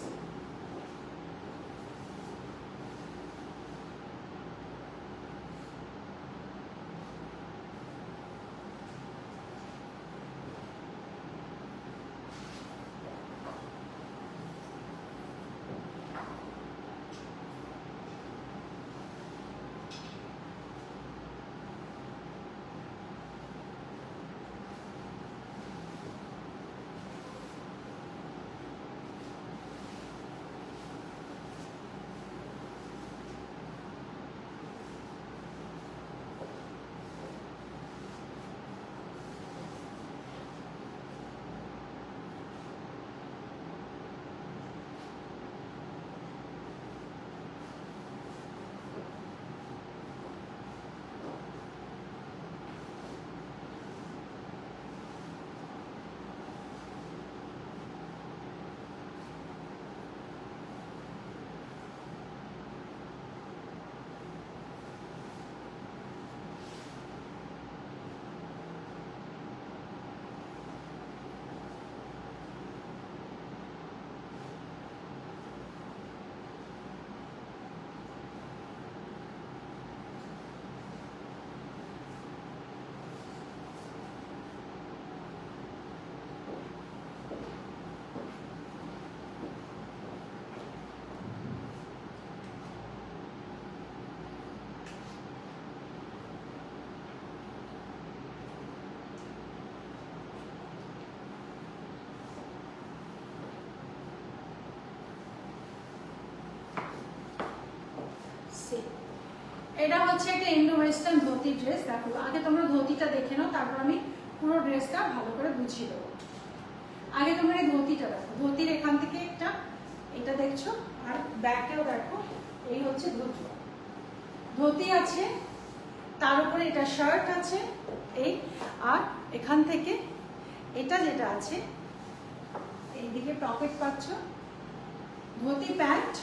এটা হচ্ছে একটা ইন্ডো ওয়েস্টার্ন ধুতি ড্রেস। দেখো আগে তোমরা ধুতিটা দেখে নাও, তারপর আমি পুরো ড্রেসটা ভালো করে বুঝিয়ে দেবো। আগে তোমরা এই ধুতিটা দেখো, ধুতির এখান থেকে একটা এটা দেখছো, আর ব্যাকটাও দেখো, এই হচ্ছে ধুতি। ধুতি আছে, তার উপরে এটা শার্ট আছে এই, আর এখান থেকে এটা যেটা আছে এইদিকে পকেট পাচ্ছ, ধুতি প্যান্ট।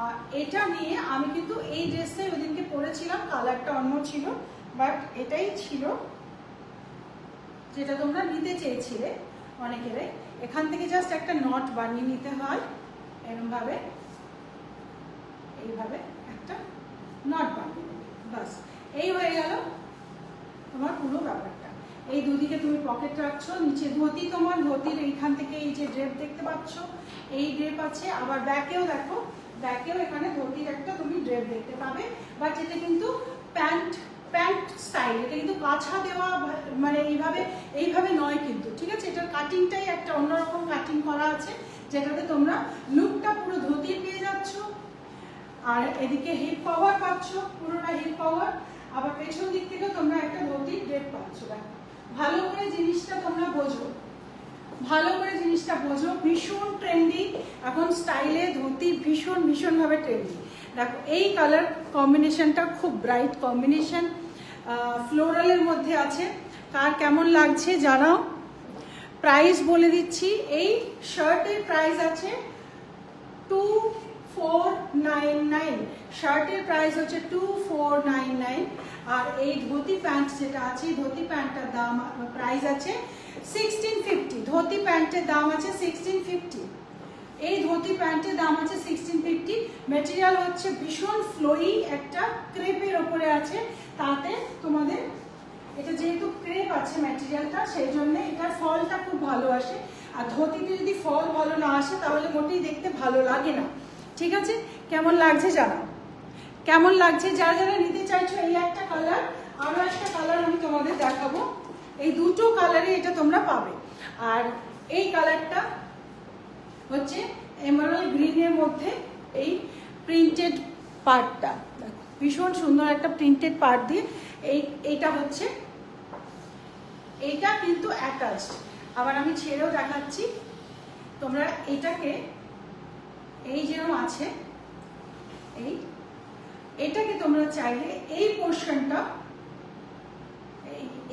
আর এটা নিয়ে আমি কিন্তু এই ড্রেসটাই ওইদিনকে পরেছিলাম, কালারটা অন্য ছিল, বাট এটাই ছিল যেটা তোমরা নিতে চেয়েছিলে অনেকেরই। এখান থেকে জাস্ট একটা নট বানিয়ে নিতে হয়, এরকম ভাবে, এইভাবে একটা নট বানিয়ে নেবে, বাস এই হয়ে গেল তোমার পুরো ব্যাপারটা। এই দুদিকে তুমি পকেট রাখছো, নিচে ধুতি, তোমার ধুতির এইখান থেকে এই যে ড্রেপ দেখতে পাচ্ছ, এই ড্রেপ আছে। আবার ব্যাকেও দেখো, ব্যাকেও এখানে ধুতির একটা তুমি ড্রেপ দেখতে পাবে, বাট এটা কিন্তু প্যান্ট স্টাইল, এটা কিন্তু কাছা দেওয়া, মানে এইভাবে নয় কিন্তু, ঠিক আছে? এটার কাটিংটাই একটা অন্যরকম কাটিং করা আছে, যেটাতে তোমরা লুকটা পুরো ধুতির পেয়ে যাচ্ছ। আর এদিকে হিপ পাওয়ার পাচ্ছ, পুরোটা হিপ পাওয়ার। আবার পেছন দিক থেকে তোমরা একটা ধুতির ড্রেপ পাচ্ছ। দেখো ভালো করে জিনিসটা তোমরা বোঝো, ভালো করে জিনিসটা বোঝো। ভীষণ ট্রেন্ডি এখন স্টাইলে ধুতি, ভীষণ ভাবে ট্রেন্ডি। দেখো এই কালার কম্বিনেশনটা খুব ব্রাইট কম্বিনেশন, ফ্লোরালের মধ্যে আছে। কার কেমন লাগছে জানাও। প্রাইস বলে দিচ্ছি, এই শার্টের প্রাইস আছে 2499, শার্টের প্রাইস হচ্ছে 2499। আর এই ধুতি প্যান্ট যেটা আছে, ধুতি প্যান্টটার দাম প্রাইস আছে 1650। ধুতি প্যান্টের দাম আছে 1650, এই ধুতি প্যান্টের দাম আছে 1650। ম্যাটেরিয়াল হচ্ছে ভীষণ ফ্লোয়ি, একটা ক্রেপের ওপরে আছে, তাতে তোমাদের এটা যেহেতু ক্রেপ আছে ম্যাটেরিয়ালটা, সেই জন্য এটার ফলটা খুব ভালো আসে। আর ধুতিতে যদি ফল ভালো না আসে তাহলে মোটেই দেখতে ভালো লাগে না, ঠিক আছে? কেমন লাগছে জানাও, কেমন লাগছে। যারা যারা নিতে চাইছো, এই একটা কালার, আরো একটা কালার আমি তোমাদের দেখাবো। এই দুটো কালারে এটা তোমরা পাবে। আর এই কালারটা হচ্ছে এমারাল্ড গ্রিনের মধ্যে এই প্রিন্টেড পার্টটা, দেখো ভীষণ সুন্দর একটা প্রিন্টেড পার্ট দিয়ে এইটা হচ্ছে, এইটা কিন্তু অ্যাটাচড। আবার আমি ছেড়েও দেখাচ্ছি, তোমরা এটাকে এই যেরকম আছে, এটাকে তোমরা চাইলে এই পোর্শনটা,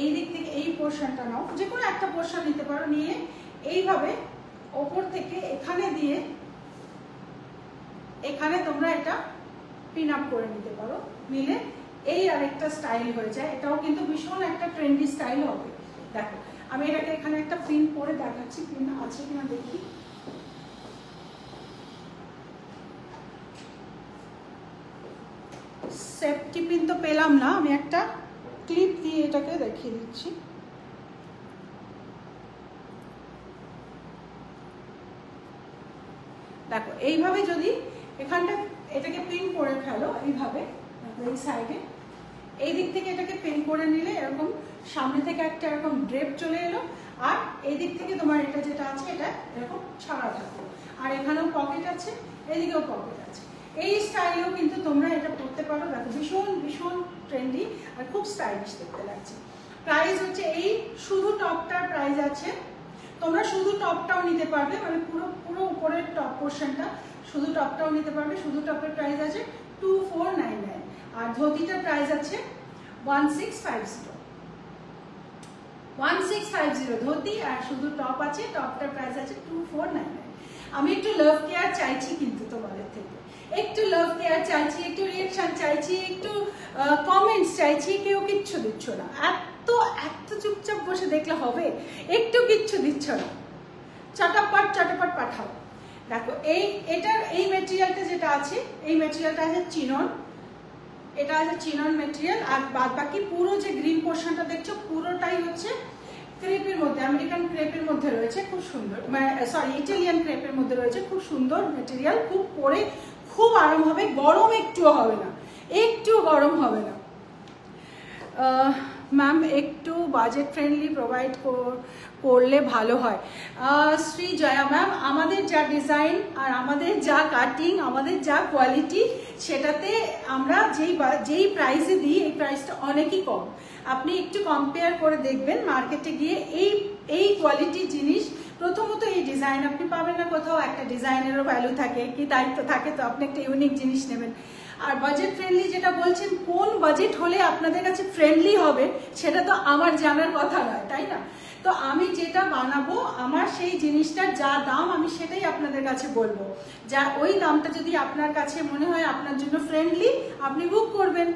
এই দিক থেকে এই পোর্শনটা নাও, যে কোনো একটা পোর্শন নিতে পারো, নিয়ে এইভাবে ওপর থেকে এখানে দিয়ে এখানে তোমরা এটা পিন আপ করে নিতে পারো, নিলে এই আরেকটা স্টাইল হয়ে যায়। এটাও কিন্তু ভীষণ একটা ট্রেন্ডি স্টাইল হবে। দেখো আমি এটাকে এখানে একটা পিন পরে দেখাচ্ছি, পিন আছে কিনা দেখি। সেফটি পিন তো পেলাম না, আমি একটা ক্লিপ দিয়ে এটাকে দেখিয়ে দিচ্ছি। দেখো এইভাবে যদি এখানটা এটাকে পিন করে ফেলো এইভাবে, এই সাইডে এই দিক থেকে এটাকে পিন করে নিলে এরকম সামনে থেকে একটা এরকম ড্রেপ চলে এলো, আর এই দিক থেকে তোমার এটা যেটা আছে এটা এরকম ছাড়া থাকলো, আর এখানেও পকেট আছে, এদিকেও পকেট আছে। এই স্টাইলেও কিন্তু তোমরা এটা পরতে পারো। দেখো ভীষণ ভীষণ ট্রেন্ডি আর খুব স্টাইলিশ দেখতে লাগছে। প্রাইস হচ্ছে এই শুধু টপটার প্রাইস আছে, তোমরা শুধু টপটাও নিতে পারবে, মানে পুরো পুরো উপরের টপ পোর্শনটা, শুধু টপটাও নিতে পারবে। শুধু টপের প্রাইস আছে 2499, আর ধুতিটার প্রাইস আছে 1650 ধুতি, আর শুধু টপ আছে, টপটার প্রাইস আছে 2499। আমি একটু লাভ কেয়ার চাইছি কিন্তু তোমাদের থেকে, একটু লাভ কেয়ার চাইছি, একটু রিয়াকশন চাইছি, একটু কমেন্টস চাইছি। কেউ কিচ্ছু দিচ্ছ না, এত এত চুপচাপ বসে দেখলে হবে? একটু কিচ্ছু দিচ্ছ না, চটাপট চটাপট পাঠাও। দেখো এটার এই মেটেরিয়ালটা যেটা আছে, এই মেটেরিয়ালটা আছে চিনন, এটা আছে চিনন মেটেরিয়াল, আর বাদ বাকি পুরো যে গ্রিন পোর্শনটা দেখছো পুরোটাই হচ্ছে ক্রেপের মধ্যে, আমেরিকান ক্রেপের মধ্যে রয়েছে, খুব সুন্দর, মানে সরি ইটালিয়ান ক্রেপের মধ্যে রয়েছে, খুব সুন্দর মেটেরিয়াল, খুব পরে খুব আরাম হবে, গরম একটুও হবে না, একটু গরম হবে না। ম্যাম একটু বাজেট ফ্রেন্ডলি প্রোভাইড করলে ভালো হয়। শ্রী জয়া ম্যাম, আমাদের যা ডিজাইন আর আমাদের যা কাটিং, আমাদের যা কোয়ালিটি, সেটাতে আমরা যেই প্রাইসে দিই এই প্রাইসটা অনেকই কম। আপনি একটু কম্পেয়ার করে দেখবেন মার্কেটে গিয়ে, এই কোয়ালিটির জিনিস প্রথমত এই ডিজাইন আপনি পাবেন না কোথাও, একটা ডিজাইনেরও ভ্যালু থাকে, কি দায়িত্ব থাকে, তো আপনি একটা ইউনিক জিনিস নেবেন। আর বাজেট ফ্রেন্ডলি যেটা বলছেন, কোন বাজেট হলে আপনাদের কাছে ফ্রেন্ডলি হবে সেটা তো আমার জানার কথা নয়, তাই না? তো আমি যেটা বানাবো, আমার সেই জিনিসটার যা দাম আমি সেটাই আপনাদের কাছে বলবো, যা ওই দামটা যদি আপনার কাছে মনে হয় আপনার জন্য ফ্রেন্ডলি, আপনি বুক করবেন।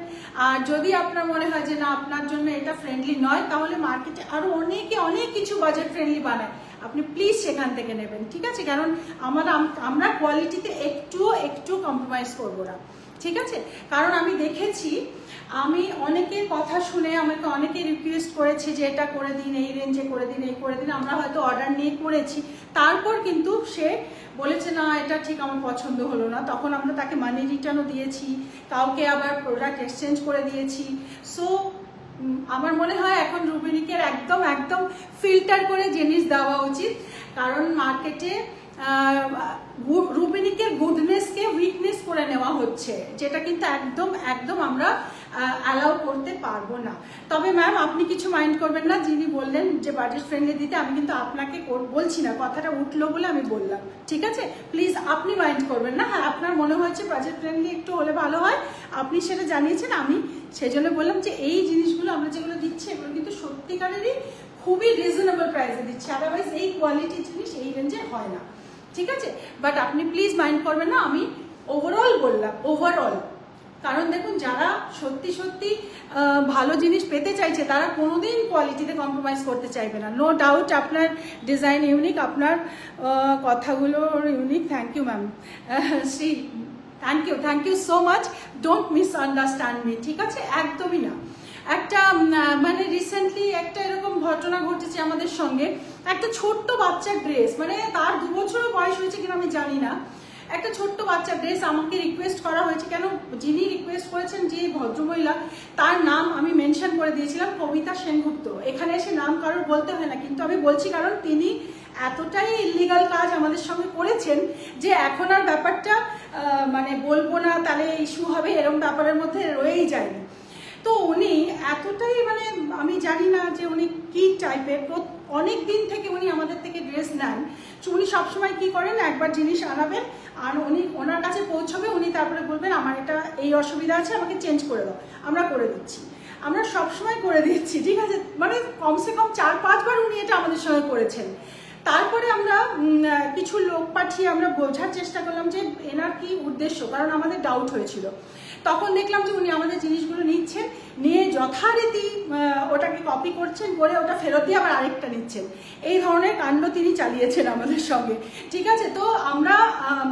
আর যদি আপনার মনে হয় যে না আপনার জন্য এটা ফ্রেন্ডলি নয়, তাহলে মার্কেটে আরো অনেক কিছু বাজেট ফ্রেন্ডলি বানায়, আপনি প্লিজ সেখান থেকে নেবেন, ঠিক আছে? কারণ আমরা কোয়ালিটিতে একটু কম্প্রোমাইজ করবো না, ঠিক আছে? কারণ আমি দেখেছি, আমি অনেকের কথা শুনে আমাকে অনেকে রিকোয়েস্ট করেছে যে এটা করে দিন, এই রেঞ্জে করে দিন, এই করে দিন, আমরা হয়তো অর্ডার নিয়ে করেছি, তারপর কিন্তু সে বলেছে না এটা ঠিক আমার পছন্দ হলো না, তখন আমরা তাকে মানি রিটার্নও দিয়েছি, কাউকে আবার প্রোডাক্ট এক্সচেঞ্জ করে দিয়েছি। সো আমার মনে হয় এখন রুবিনিকের একদম ফিল্টার করে জিনিস দেওয়া উচিত, কারণ মার্কেটে রুবিনিকের গুডনেসকে উইকনেস করে নেওয়া হচ্ছে, যেটা কিন্তু একদম আমরা অ্যালাউ করতে পারবো না। তবে ম্যাম আপনি কিছু মাইন্ড করবেন না, যিনি বললেন যে বাজেট ফ্রেন্ডলি দিতে, আমি কিন্তু আপনাকে বলছি না, কথাটা উঠলো বলে আমি বললাম, ঠিক আছে? প্লিজ আপনি মাইন্ড করবেন না। হ্যাঁ, আপনার মনে হয়েছে বাজেট ফ্রেন্ডলি একটু হলে ভালো হয়, আপনি সেটা জানিয়েছেন, আমি সেই জন্য বললাম যে এই জিনিসগুলো আমরা যেগুলো দিচ্ছি এগুলো কিন্তু সত্যিকারেরই খুবই রিজনেবল প্রাইসে দিচ্ছি, আদারওয়াইজ এই কোয়ালিটির জিনিস এই রেঞ্জে হয় না, ঠিক আছে? বাট আপনি প্লিজ মাইন্ড করবেন না, আমি ওভারঅল বললাম, ওভারঅল। কারণ দেখুন, যারা সত্যি ভালো জিনিস পেতে চাইছে তারা কোনোদিন কোয়ালিটিতে কম্প্রোমাইজ করতে চাইবে না। নো ডাউট আপনার ডিজাইন ইউনিক, আপনার কথাগুলো unique. Thank you ma'am Shri, thank you so much. Don't misunderstand me, ঠিক আছে? একদমই না। একটা মানে রিসেন্টলি একটা এরকম ঘটনা ঘটেছে আমাদের সঙ্গে, একটা ছোট্ট বাচ্চার ড্রেস, মানে তার 2 বছর বয়স হয়েছে কিনা আমি জানি না, একটা ছোট্ট বাচ্চার ড্রেস আমাকে রিকোয়েস্ট করা হয়েছে। কেন, যিনি রিকোয়েস্ট করেছেন, যে ভদ্রমহিলা, তার নাম আমি মেনশন করে দিয়েছিলাম, কবিতা সেনগুপ্ত। এখানে এসে নাম কারোর বলতে হয় না, কিন্তু আমি বলছি কারণ তিনি এতটাই ইলিগাল কাজ আমাদের সঙ্গে করেছেন যে এখন আর ব্যাপারটা মানে বলবো না তাহলে ইস্যু হবে, এরকম ব্যাপারের মধ্যে রয়েই যায়নি। তো উনি এতটাই, মানে আমি জানি না যে উনি কি টাইপের, অনেক দিন থেকে উনি আমাদের থেকে ড্রেস নেন। উনি সবসময় কি করেন, একবার জিনিস আনাবেন আর ওনার কাছে পৌঁছবে, উনি তারপরে বলবেন আমার এটা এই অসুবিধা আছে, আমাকে চেঞ্জ করে দাও, আমরা করে দিচ্ছি, আমরা সবসময় করে দিচ্ছি, ঠিক আছে? মানে কমসে কম 4-5 বার উনি এটা আমাদের সঙ্গে করেছেন। তারপরে আমরা কিছু লোক পাঠিয়ে আমরা বোঝার চেষ্টা করলাম যে এনার কি উদ্দেশ্য, কারণ আমাদের ডাউট হয়েছিল। তখন দেখলাম যে উনি আমাদের জিনিসগুলো নিচ্ছেন, নিয়ে যথারীতি ওটাকে কপি করছেন, করে ওটা ফেরত দিয়ে আবার আরেকটা নিচ্ছেন। এই ধরনের কাণ্ড তিনি চালিয়েছেন আমাদের সঙ্গে, ঠিক আছে। তো আমরা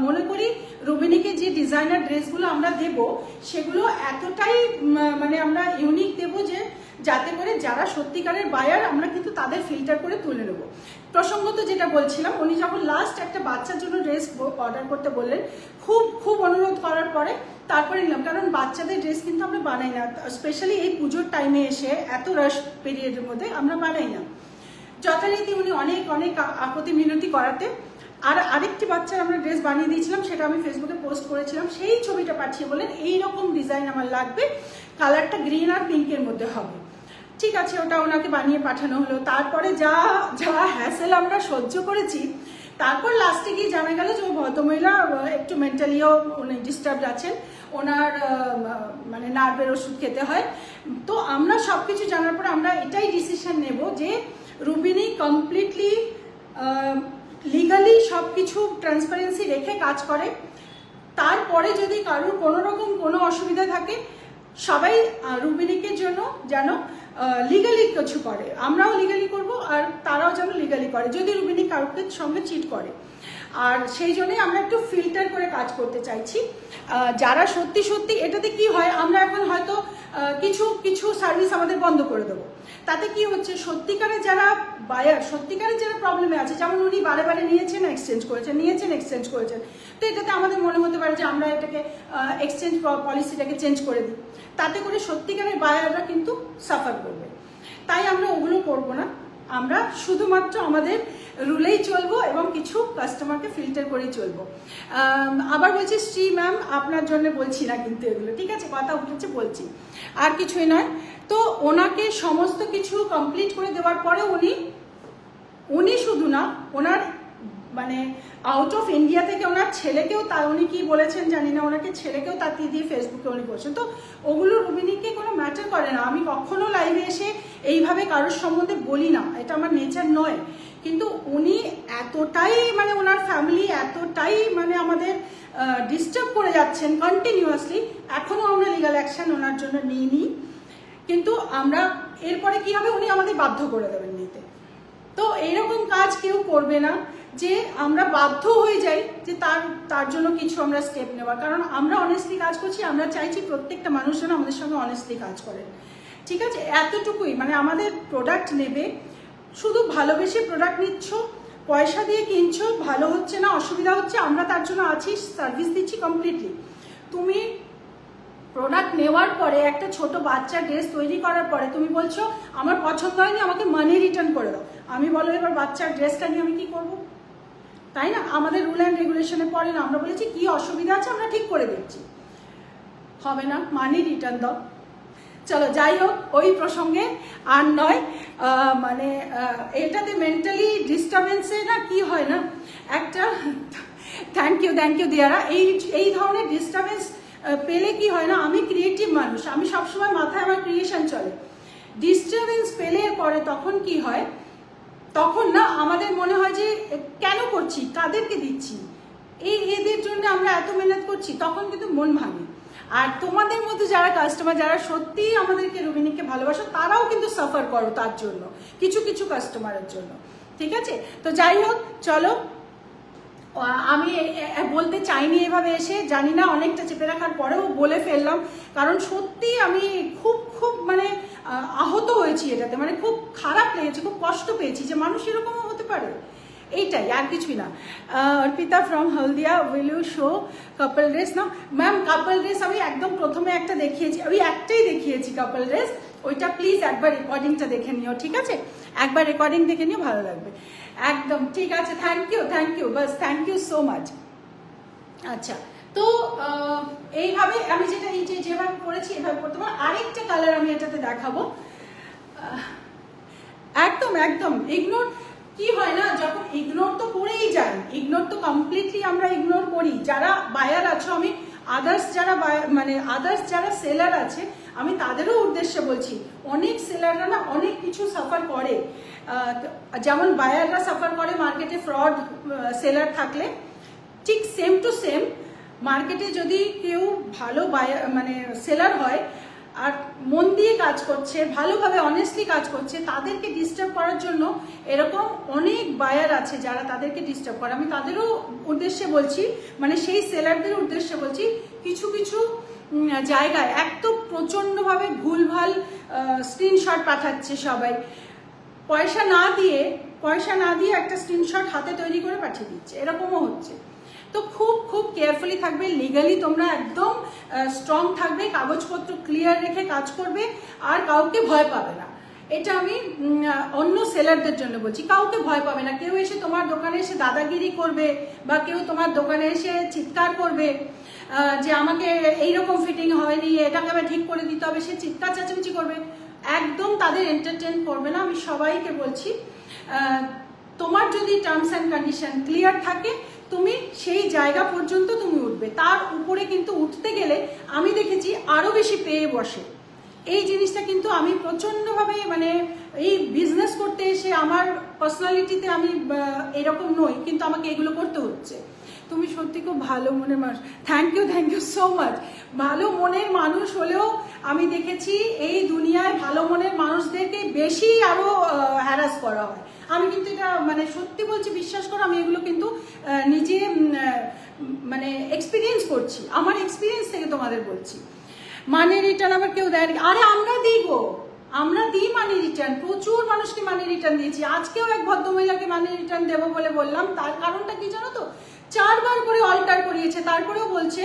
মনে করি রুবিনিকে যে ডিজাইনার ড্রেসগুলো আমরা দেব সেগুলো এতটাই মানে আমরা ইউনিক দেব যে যাতে করে যারা সত্যিকারের বায়ার আমরা কিন্তু তাদের ফিল্টার করে তুলে নেব। প্রসঙ্গত যেটা বলছিলাম, উনি যখন লাস্ট একটা বাচ্চার জন্য ড্রেস অর্ডার করতে বললেন, খুব অনুরোধ করার পরে তারপরে নিলাম, কারণ বাচ্চাদের ড্রেস কিন্তু আমরা বানাই না, স্পেশালি এই পুজোর টাইমে এসে এত রাশ পিরিয়ডের মধ্যে আমরা বানাই না। যথারীতি উনি অনেক আপত্তি মিনতি করাতে আরেকটি বাচ্চার আমরা ড্রেস বানিয়ে দিয়েছিলাম, সেটা আমি ফেসবুকে পোস্ট করেছিলাম। সেই ছবিটা পাঠিয়ে বলেন এইরকম ডিজাইন আমার লাগবে, কালারটা গ্রিন আর পিঙ্কের মধ্যে হবে। ঠিক আছে, ওটা ওনাকে বানিয়ে পাঠানো হলো। তারপরে যা হ্যাসেল আমরা সহ্য করেছি, তারপর লাস্টে গিয়ে জানা গেল যে ওই ভদ্রমহিলা একটু মেন্টালিও উনি ডিস্টার্বড আছেন, ওনার মানে নার্ভের ওষুধ খেতে হয়। তো আমরা সব কিছু জানার পরে আমরা এটাই ডিসিশন নেব যে রুবিনি কমপ্লিটলি লিগালি সব কিছু ট্রান্সপারেন্সি রেখে কাজ করে। তারপরে যদি কারোর কোনো রকম কোনো অসুবিধা থাকে, সবাই রুবিনিকে জন্য যেন লিগালি কিছু করে, আমরাও লিগালি করব আর তারাও যেন লিগালি করে, যদি রুবিনি কারোকে সঙ্গে চিট করে। আর সেই জন্যই আমরা একটু ফিল্টার করে কাজ করতে চাইছি। যারা সত্যি এটাতে কি হয়, আমরা এখন হয়তো কিছু সার্ভিস আমাদের বন্ধ করে দেবো, তাতে কি হচ্ছে সত্যিকারের যারা বায়ার, সত্যিকারের যারা প্রবলেমে আছে, যেমন উনি বারে নিয়েছেন এক্সচেঞ্জ করেছেন, তো এটাতে আমাদের মনে হতে পারে যে আমরা এটাকে এক্সচেঞ্জ পলিসিটাকে চেঞ্জ করে দিই, তাতে করে সত্যিকারের বায়াররা কিন্তু সাফার করবে। তাই আমরা ওগুলো করবো না, আমরা শুধুমাত্র আমাদের রুলেই চলবো এবং কিছু কাস্টমারকে ফিল্টার করেই চলবো। আবার বলছি শ্রী ম্যাম, আপনার জন্য বলছি না কিন্তু এগুলো, ঠিক আছে, কথা উঠেছে বলছি, আর কিছুই নয়। তো ওনাকে সমস্ত কিছু কমপ্লিট করে দেওয়ার পরে উনি শুধু না, ওনার মানে আউট অফ ইন্ডিয়া থেকে ওনার ছেলেকেও, উনি কি বলেছেন জানি না, ওনাকে ছেলেকেও তাতিয়ে দিয়ে ফেসবুকে উনি বলছেন। তো ওগুলো রুবিনিকে কোনো ম্যাটার করে না। আমি কখনো লাইভে এসে এইভাবে কারোর সম্বন্ধে বলি না, এটা আমার নেচার নয়, কিন্তু উনি এতটাই মানে ওনার ফ্যামিলি এতটাই মানে আমাদের ডিস্টার্ব করে যাচ্ছেন কন্টিনিউয়াসলি, এখনো আমরা লিগাল অ্যাকশন ওনার জন্য নিইনি, কিন্তু আমরা এরপরে কি হবে, উনি আমাদের বাধ্য করে দেবেন নিতে। তো এইরকম কাজ কেউ করবে না যে আমরা বাধ্য হয়ে যাই যে তার জন্য কিছু আমরা স্টেপ নেওয়ার, কারণ আমরা অনেস্টলি কাজ করছি, আমরা চাইছি প্রত্যেকটা মানুষ যেন আমাদের সঙ্গে অনেস্টলি কাজ করেন, ঠিক আছে। এতটুকুই, মানে আমাদের প্রোডাক্ট নেবে, শুধু ভালোবেসে প্রোডাক্ট নিচ্ছ, পয়সা দিয়ে কিনছো, ভালো হচ্ছে না, অসুবিধা হচ্ছে, আমরা তার জন্য আছি, সার্ভিস দিচ্ছি কমপ্লিটলি। তুমি প্রোডাক্ট নেওয়ার পরে একটা ছোট বাচ্চা ড্রেস তৈরি করার পরে তুমি বলছো আমার পছন্দ হয়নি, আমাকে মানি রিটার্ন করে দাও, আমি বলো এবার বাচ্চার ড্রেসটা নিয়ে আমি কি করবো, তাই না? আমাদের রুল অ্যান্ড রেগুলেশনে পড়ে না, আমরা বলেছি কি অসুবিধা আছে আমরা ঠিক করে দিচ্ছি, হবে না, মানি রিটার্ন দাও। চলো যাই হোক, ওই প্রসঙ্গে আর নয়, মানে এটাতে মেন্টালি ডিস্টার্বেন্সে না কি হয় না একটা, থ্যাংক ইউ দিয়ারা, এই ধরনের ডিস্টার্বেন্স পেলে কি হয় না, আমি ক্রিয়েটিভ মানুষ, আমি সবসময় মাথায় আমার ক্রিয়েশন চলে, ডিস্টার্বেন্স পেলে পরে তখন কি হয়, তখন না আমাদের মনে হয় যে কেন করছি, কাদেরকে দিচ্ছি, এদের জন্য আমরা এত মেহনত করছি, তখন কিন্তু মন ভাঙে। আর তোমাদের মধ্যে যারা কাস্টমার, যারা সত্যি আমাদেরকে রুবিনিকে ভালোবাসো, তারাও কিন্তু সাফার করো তার জন্য, কিছু কাস্টমারের জন্য, ঠিক আছে। তো যাই হোক, চলো, আমি বলতে চাইনি এভাবে এসে, জানি না অনেকটা চেপে রাখার পরেও বলে ফেললাম, কারণ সত্যি আমি খুব মানে আহত হয়েছি এটাতে, মানে খুব খারাপ লেগেছে, খুব কষ্ট পেয়েছি যে মানুষ এরকমও হতে পারে, এইটাই, আর কিছুই না। Arpita from Haldia, will you show couple dress? না ম্যাম, কাপল ড্রেস আমি একদম প্রথমে একটা দেখিয়েছি, আমি একটাই দেখিয়েছি কাপল ড্রেস, ওইটা প্লিজ একবার রেকর্ডিংটা দেখে নিও, ঠিক আছে, একবার রেকর্ডিং দেখে নিও, ভালো লাগবে একদম, ঠিক আছে। থ্যাংক ইউ বাস, থ্যাংক ইউ সো মাচ। আচ্ছা, তো এইভাবে আমি যেভাবে করেছি এভাবে করতে পারবো। আরেকটা কালার আমি এটাতে দেখাবো, একদম ইগনোর, কি হয় না, যখন ইগনোর তো করেই যাই, ইগনোর তো কমপ্লিটলি আমরা ইগনোর করি। যারা বায়ার আছো, আমি আদার্স যারা সেলার আছে, আমি তাদেরও উদ্দেশ্যে বলছি, অনেক সেলাররা না অনেক কিছু সাফার করে, যেমন বায়াররা সাফার করে মার্কেটে ফ্রড সেলার থাকলে, ঠিক সেম টু সেম মার্কেটে যদি কেউ ভালো মানে সেলার হয় আর মন দিয়ে কাজ করছে, ভালোভাবে অনেস্টলি কাজ করছে, তাদেরকে ডিস্টার্ব করার জন্য এরকম অনেক বায়ার আছে যারা তাদেরকে ডিস্টার্ব করে। আমি তাদেরও উদ্দেশ্যে বলছি, মানে সেই সেলারদের উদ্দেশ্যে বলছি, কিছু কিছু জায়গায় এক তো প্রচণ্ডভাবে ভুলভাল স্ক্রিনশট পাঠাচ্ছে সবাই, পয়সা না দিয়ে একটা স্ক্রিনশট হাতে তৈরি করে পাঠিয়ে দিচ্ছে, এরকমও হচ্ছে। তো খুব খুব কেয়ারফুলি থাকবে, লিগালি তোমরা একদম স্ট্রং থাকবে, কাগজপত্র ক্লিয়ার রেখে কাজ করবে, আর কাউকে ভয় পাবে না। এটা আমি অন্য সেলারদের জন্য বলছি, কাউকে ভয় পাবে না। কেউ এসে তোমার দোকানে এসে দাদাগিরি করবে বা কেউ তোমার দোকানে এসে চিৎকার করবে যে আমাকে এইরকম ফিটিং হয়নি, এটাকে আবার ঠিক করে দিতে হবে, সে চিৎকার চেঁচামেচি করবে, একদম তাদের এন্টারটেইন করবে না। আমি সবাইকে বলছি, তোমার যদি টার্মস অ্যান্ড কন্ডিশন ক্লিয়ার থাকে তুমি সেই জায়গা পর্যন্ত তুমি উঠবে, তার উপরে কিন্তু উঠতে গেলে আমি দেখেছি আরো বেশি পেয়ে বসে। এই জিনিসটা কিন্তু আমি প্রচন্ডভাবে, মানে এই বিজনেস করতে এসে আমার পার্সোনালিটিতে আমি এরকম নই, কিন্তু আমাকে এগুলো করতে হচ্ছে। তুমি সত্যি খুব ভালো মনের মানুষ, থ্যাংক ইউ সো মাচ। ভালো মনের মানুষ হলেও আমি দেখেছি এই দুনিয়ায় ভালো মনের মানুষদেরকে বেশি আরো হ্যারাস করা হয়। আমি কিন্তু এটা মানে সত্যি বলছি, বিশ্বাস করো, আমি এগুলো কিন্তু নিজে মানে এক্সপিরিয়েন্স করছি, আমার এক্সপিরিয়েন্স থেকে তোমাদের বলছি। মানি রিটার্ন আবার কেউ দেয়, আরে আমরা দিই গো, আমরা দিই মানি রিটার্ন, প্রচুর মানুষকে মানি রিটার্ন দিয়েছি। আজকেও এক ভদ্রমহিলাকে মানি রিটার্ন দেবো বলে বললাম, তার কারণটা কি জানো তো, 4 বার করে অল্টার করিয়েছে, তারপরেও বলছে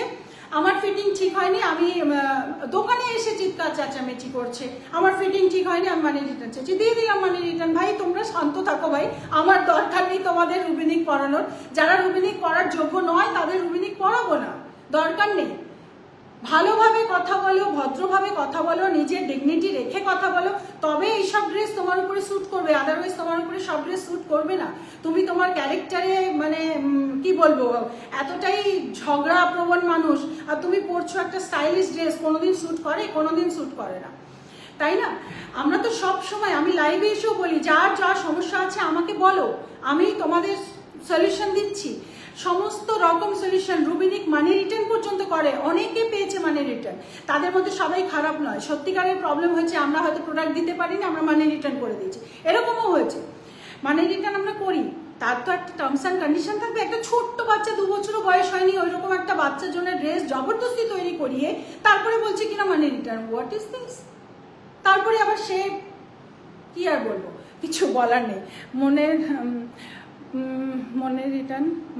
আমার ফিটিং ঠিক হয়নি, আমি দোকানে এসে চিৎকার চেঁচামেচি করছে, আমার ফিটিং ঠিক হয়নি, আমি মানি রিটার্ন চাইছি। দিয়ে দিলাম মানি রিটার্ন। ভাই তোমরা শান্ত থাকো ভাই, আমার দরকার নেই তোমাদের রুবিনিক পড়ানোর, যারা রুবিনিক পড়ার যোগ্য নয় তাদের রুবিনিক পড়াবো না, দরকার নেই। ভালোভাবে কথা বলো, ভদ্রভাবে কথা বলো, নিজের ডিগনিটি রেখে কথা বলো, তবে এইসব ড্রেস তোমার উপরে স্যুট করবে, আদারওয়াইজ তোমার উপরে সব ড্রেস স্যুট করবে না। তুমি তোমার ক্যারেক্টারে মানে কি বলবো, এতটাই ঝগড়া প্রবণ মানুষ, আর তুমি পরছো একটা স্টাইলিশ ড্রেস, কোনোদিন স্যুট করে? কোনোদিন স্যুট করে না, তাই না? আমরা তো সব সময়, আমি লাইভে এসেও বলি, যার যা সমস্যা আছে আমাকে বলো, আমি তোমাদের সলিউশন দিচ্ছি, সমস্ত রকম সলিউশন। রুবিনিক মানি রিটার্ন পর্যন্ত করে, অনেকে পেয়েছে মানি রিটার্ন, তাদের মধ্যে সবাই খারাপ নয়। সত্যিকারের প্রবলেম হয়েছে, আমরা হয়তো প্রোডাক্ট দিতে পারিনি, আমরা মানি রিটার্ন করে দিয়েছি, এরকমও হয়েছে। মানি রিটার্ন আমরা করি, তার তো একটা টার্মস অ্যান্ড কন্ডিশন থাকবে। একটা ছোট্ট বাচ্চা, 2 বছরও বয়স হয়নি, ওইরকম একটা বাচ্চার জন্য ড্রেস জবরদস্তি তৈরি করিয়ে তারপরে বলছে কিনা মানি রিটার্ন, হোয়াট ইজ দিস? তারপরে আবার সে কি আর বলবো, কিছু বলার নেই।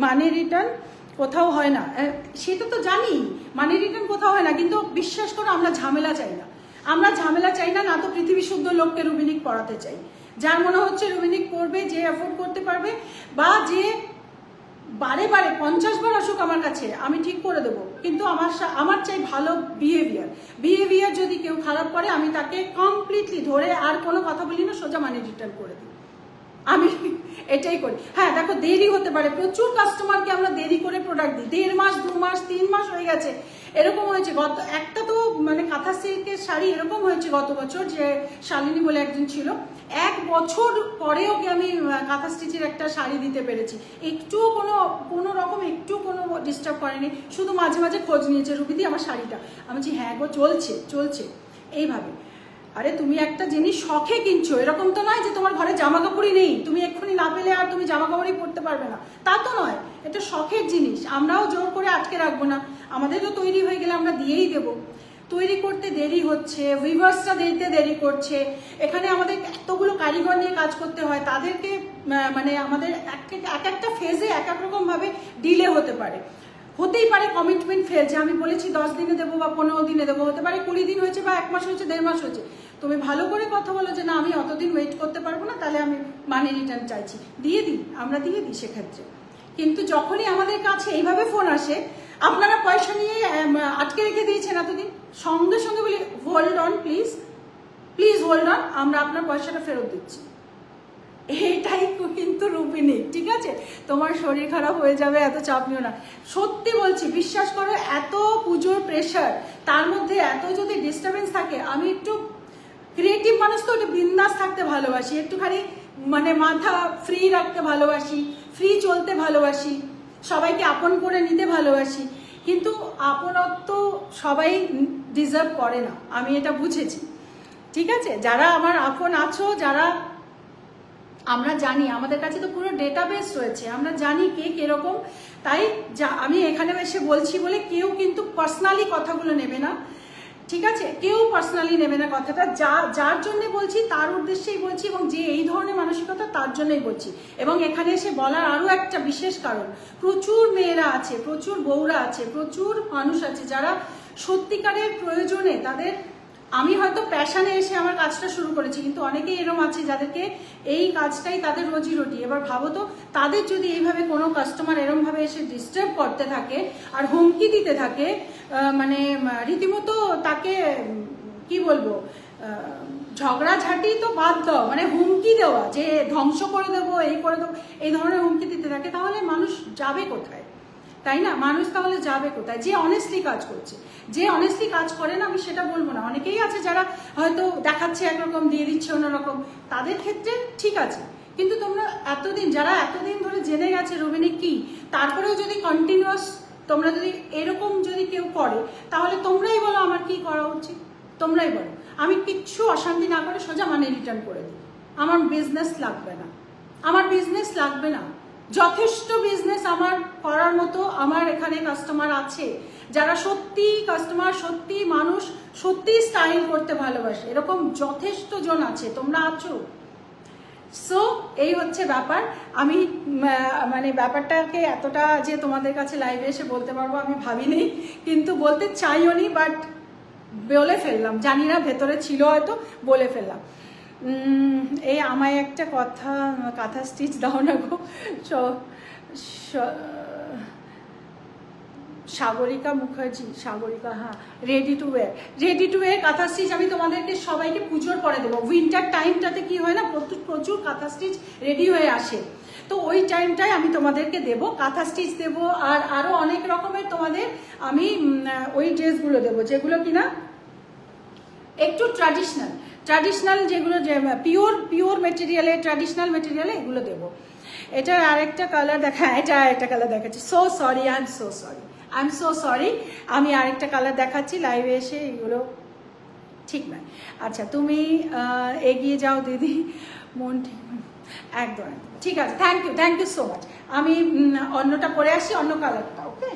মানি রিটার্ন কোথাও হয় না, সেটা তো জানি, মানি রিটার্ন কোথাও হয় না, কিন্তু বিশ্বাস করো আমরা ঝামেলা চাই না, আমরা ঝামেলা চাই না, না তো পৃথিবী শুদ্ধ লোককে রুবিনিক পড়াতে চাই। যার মনে হচ্ছে রুবিনিক করবে, যে অ্যাফোর্ড করতে পারবে, বা যে বারে বারে 50 বার আসুক আমার কাছে, আমি ঠিক করে দেবো, কিন্তু আমার চাই ভালো বিহেভিয়ার। যদি কেউ খারাপ করে আমি তাকে কমপ্লিটলি ধরে আর কোনো কথা বলি না, সোজা মানি রিটার্ন করে দিই, আমি এটাই করি। হ্যাঁ দেখো, দেরি হতে পারে, প্রচুর কাস্টমারকে আমরা দেরি করে প্রোডাক্ট দিই, 1.5 মাস 2 মাস 3 মাস হয়ে গেছে, এরকম হয়েছে। একটা তো মানে কাঁথা সিল্কের শাড়ি এরকম হয়েছে গত বছর, যে শালিনী বলে একজন ছিল, 1 বছর পরে ওকে আমি কাঁথা স্টিচের একটা শাড়ি দিতে পেরেছি, একটুও কোনো রকম একটু কোনো ডিস্টার্ব করেনি, শুধু মাঝে মাঝে খোঁজ নিয়েছে, রুবিদি আমার শাড়িটা, আমি বলছি হ্যাঁ গো চলছে এইভাবে। আরে তুমি একটা জিনিস শখে কিনছো, এরকম তো নয় যে তোমার ঘরে জামা কাপড়ই নেই, তুমি এক্ষুনি না পেলে আর তুমি জামা কাপড়ই পরতে পারবে না, তা তো নয়, এটা শখের জিনিস, আমরাও জোর করে আটকে রাখবো না, আমাদেরও তৈরি হয়ে গেলে আমরা দিয়েই দেবো। তৈরি করতে দেরি হচ্ছে, ভিউয়ার্সরা দিতে দেরি করছে, এখানে আমাদের এতগুলো কারিগর নিয়ে কাজ করতে হয়, তাদেরকে মানে আমাদের এক একটা ফেজে এক এক রকম ভাবে ডিলে হতেই পারে কমিটমেন্ট ফেল, যে আমি বলেছি 10 দিনে দেবো বা 15 দিনে দেবো, হতে পারে 20 দিন হয়েছে বা 1 মাস হয়েছে, 1.5 মাস হয়েছে। তুমি ভালো করে কথা বলো যে না আমি অতদিন ওয়েট করতে পারবো না, তাহলে আমি মানি রিটার্ন চাইছি, আমরা দিয়ে দিই সেক্ষেত্রে। কিন্তু যখনই আমাদের কাছে এইভাবে ফোন আসে, আপনারা পয়সা নিয়ে আটকে রেখে দিয়েছেন এতদিন, সঙ্গে সঙ্গে বলি hold on please hold on, আমরা আপনার পয়সাটা ফেরত দিচ্ছি। এটাই কিন্তু রুবিনিক, ঠিক আছে? তোমার শরীর খারাপ হয়ে যাবে, এত চাপ নিও না, সত্যি বলছি, বিশ্বাস করো, এত পুজোর প্রেশার, তার মধ্যে এত যদি ডিস্টারবেন্স থাকে, আমি একটু ক্রিয়েটিভ মানুষ তো, একটু বিন্দাস থাকতে ভালোবাসি, একটুখানি মানে মাথা ফ্রি রাখতে ভালোবাসি, ফ্রি চলতে ভালোবাসি, সবাইকে আপন করে নিতে ভালোবাসি, কিন্তু আপনত্ব সবাই ডিজার্ভ করে না, আমি এটা বুঝেছি। ঠিক আছে, যারা আমার আপন আছো, যারা আমরা জানি, আমাদের কাছে তো পুরো ডেটাবেস রয়েছে, আমরা জানি কে কিরকম। তাই আমি এখানে এসে বলছি বলে কেউ কিন্তু পার্সোনালি কথাগুলো নেবে না, ঠিক আছে? কেউ পার্সোনালি নেবে না কথাটা। যার জন্য বলছি তার উদ্দেশ্যেই বলছি, এবং যে এই ধরনের মানসিকতা তার জন্যই বলছি। এবং এখানে এসে বলার আরও একটা বিশেষ কারণ, প্রচুর মেয়েরা আছে, প্রচুর বউরা আছে, প্রচুর মানুষ আছে যারা সত্যিকারের প্রয়োজনে তাদের, আমি হয়তো প্যাশানে এসে আমার কাজটা শুরু করেছি, কিন্তু অনেকেই এরকম আছে যাদেরকে এই কাজটাই তাদের রোজি রুটি। এবার ভাবো তো, তাদের যদি এইভাবে কোনো কাস্টমার এরমভাবে এসে ডিস্টার্ব করতে থাকে আর হুমকি দিতে থাকে, মানে রীতিমতো তাকে কি বলবো, ঝগড়াঝাটি তো বাদ দাও, মানে হুমকি দেওয়া যে ধ্বংস করে দেবো, এই করে দেবো, এই ধরনের হুমকি দিতে থাকে, তাহলে মানুষ যাবে কোথায়? তাই না? মানুষ তাহলে যাবে কোথায়? যে অনেস্টলি কাজ করছে। যে অনেস্টলি কাজ করে না, আমি সেটা বলবো না, অনেকেই আছে যারা হয়তো দেখাচ্ছে একরকম, দিয়ে দিচ্ছে অন্যরকম, তাদের ক্ষেত্রে ঠিক আছে। কিন্তু তোমরা এতদিন, যারা এতদিন ধরে জেনে গেছে রোহিণী কি, তারপরেও যদি কন্টিনিউয়াস তোমরা যদি এরকম যদি কেউ করে, তাহলে তোমরাই বলো আমার কি করা উচিত, তোমরাই বলো। আমি কিচ্ছু অশান্তি না করে সোজা মানে রিটার্ন করে দিই, আমার বিজনেস লাগবে না, আমার বিজনেস লাগবে না। যথেষ্ট বিজনেস আমার করার মতো আমার এখানে কাস্টমার আছে, যারা সত্যি কাস্টমার, সত্যি মানুষ, সত্যি স্টাইল করতে ভালোবাসে, এরকম যথেষ্ট জন আছে, তোমরা আছো। সো এই হচ্ছে ব্যাপার। আমি মানে ব্যাপারটাকে এতটা যে তোমাদের কাছে লাইভে এসে বলতে পারবো আমি ভাবিনি, কিন্তু বলতে চাইও নি, বাট বলে ফেললাম, জানি না ভেতরে ছিল হয়তো, বলে ফেললাম। এই আমায় একটা কাঁথা স্টিচ দাও না গো। সাগরিকা মুখার্জি, সাগরিকা, হ্যাঁ, রেডি টু ওয়্যার কাঁথা স্টিচ আমি তোমাদেরকে সবাইকে পুজোর পরে দেবো। উইন্টার টাইমটাতে কি হয় না, প্রচুর কাঁথা স্টিচ রেডি হয়ে আসে, তো ওই টাইমটায় আমি তোমাদেরকে দেবো, কাঁথা স্টিচ দেবো, আর আরও অনেক রকমের তোমাদের আমি ওই ড্রেসগুলো দেবো, যেগুলো কিনা একটু ট্র্যাডিশনাল যেগুলো, যে পিওর মেটেরিয়ালে, ট্র্যাডিশনাল মেটেরিয়ালে এগুলো দেবো। এটার আরেকটা কালার দেখা, এটা আরেকটা কালার দেখাচ্ছি, so sorry, I am so sorry, আমি আরেকটা কালার দেখাচ্ছি লাইভে এসে, এগুলো ঠিক নয়। আচ্ছা, তুমি এগিয়ে যাও দিদি, মন ঠিক, একদম ঠিক আছে, থ্যাংক ইউ সো মাচ। আমি অন্যটা পরে আসি, অন্য কালারটা, ওকে?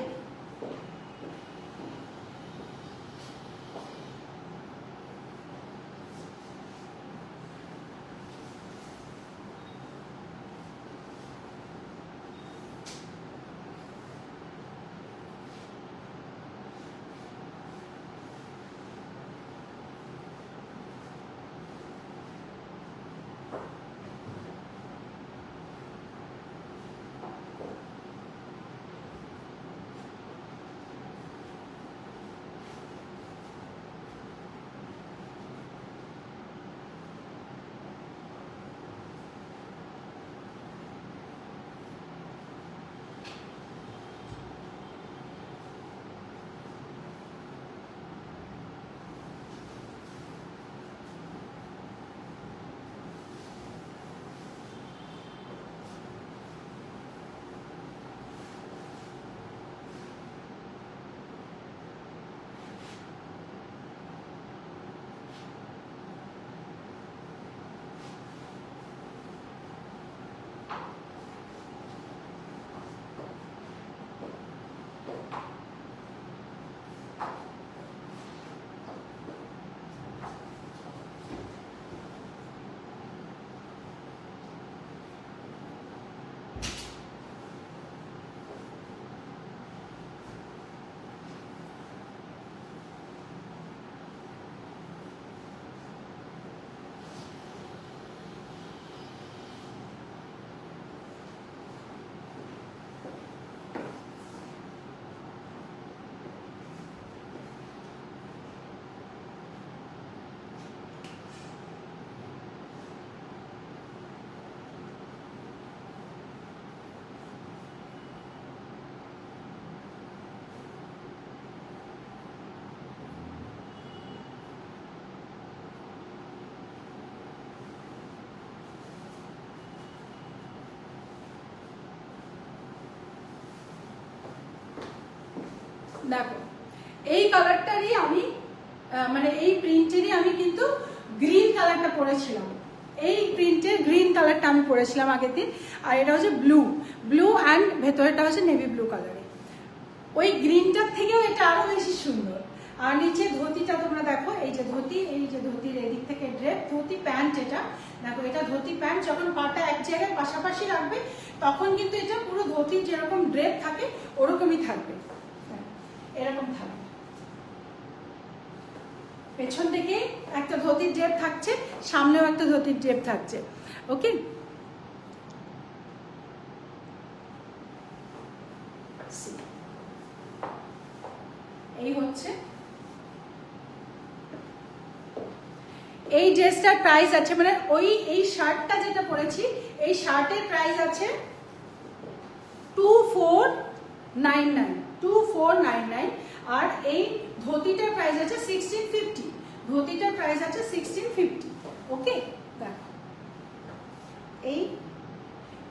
দেখো এই কালারটারই আমি মানে এই প্রিন্টেরই আমি কিন্তু গ্রিন কালারটা পরেছিলাম, এই প্রিন্টের গ্রিন কালারটা আমি পরেছিলাম আগের দিন। আর এটা হচ্ছে ব্লু অ্যান্ড ভেতরেটা হচ্ছে নেভি ব্লু কালারে। ওই গ্রিনটার থেকেও এটা আরো বেশি সুন্দর। আর নিচে ধুতিটা তোমরা দেখো, এই যে ধুতি, এই যে ধুতির এদিক থেকে ড্রেপ, ধুতি প্যান্ট, এটা দেখো এটা ধুতি প্যান্ট। যখন পাটা এক জায়গায় পাশাপাশি রাখবে তখন কিন্তু এটা পুরো ধুতির যেরকম ড্রেপ থাকে ওরকমই থাকবে, এরকম থাকবে। পেছন থেকে একটা ধুতির ড্রেপ থাকছে, সামনেও একটা ধুতির ড্রেপ থাকছে। ওকে, এই হচ্ছে এই ড্রেসটার প্রাইস আছে, মানে এই শার্টটা যেটা পরেছি এই শার্টের প্রাইস আছে 2499 আর এই ধুতিটার প্রাইস আছে 1650। ধুতিটার প্রাইস আছে 1650। ওকে, দেখো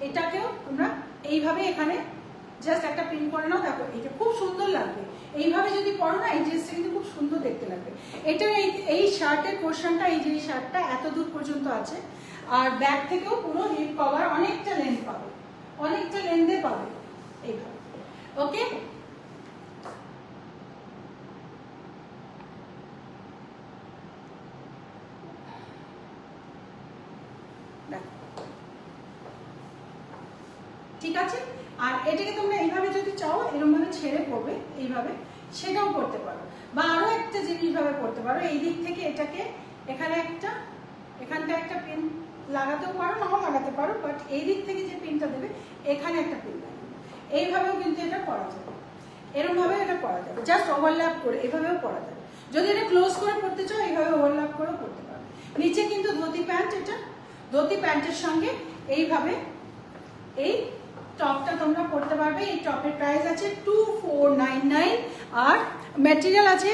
এটাকেও তোমরা এইভাবে এখানে জাস্ট একটা প্রিন্ট করে নাও। দেখো এটা খুব সুন্দর লাগবে, এইভাবে যদি পরো না এই ড্রেসটা কিন্তু খুব সুন্দর দেখতে লাগবে। এটা এই শার্টের পোর্শনটা, এই যে শার্টটা এত দূর পর্যন্ত আছে, আর ব্যাক থেকেও পুরো হিপ কভার অনেকটা লেন্থ পাবে, অনেকটা লেন্থে পাবে এইভাবে। ওকে, ঠিক আছে। আর এটাকে তোমরা এইভাবে যদি চাও এরকম ভাবে ছেড়ে পড়বে এইভাবে, সেটাও করতে পারো। বা আরো একটা জিনিস ভাবে করতে পারো, এই দিক থেকে এটাকে এখানে একটা, এখানটা একটা পিন লাগাতেও পারো, নাও লাগাতে পারো, বাট এই দিক থেকে যে পিনটা দেবে এখানে একটা পিন লাগাবে। এইভাবেও কিন্তু এটা করা যাবে, এরকম ভাবে এটা করা যাবে, জাস্ট ওভারল্যাপ করে এইভাবেও করা যাবে। যদি এটা ক্লোজ করে পড়তে চাও এইভাবে ওভারল্যাপ করেও করতে পারো। নিচে কিন্তু ধুতি প্যান্ট, এটা ধুতি প্যান্টের সঙ্গে এইভাবে এই টপটা তোমরা পড়তে পারবে। এই টপের প্রাইস আছে 2499 আর ম্যাটেরিয়াল আছে,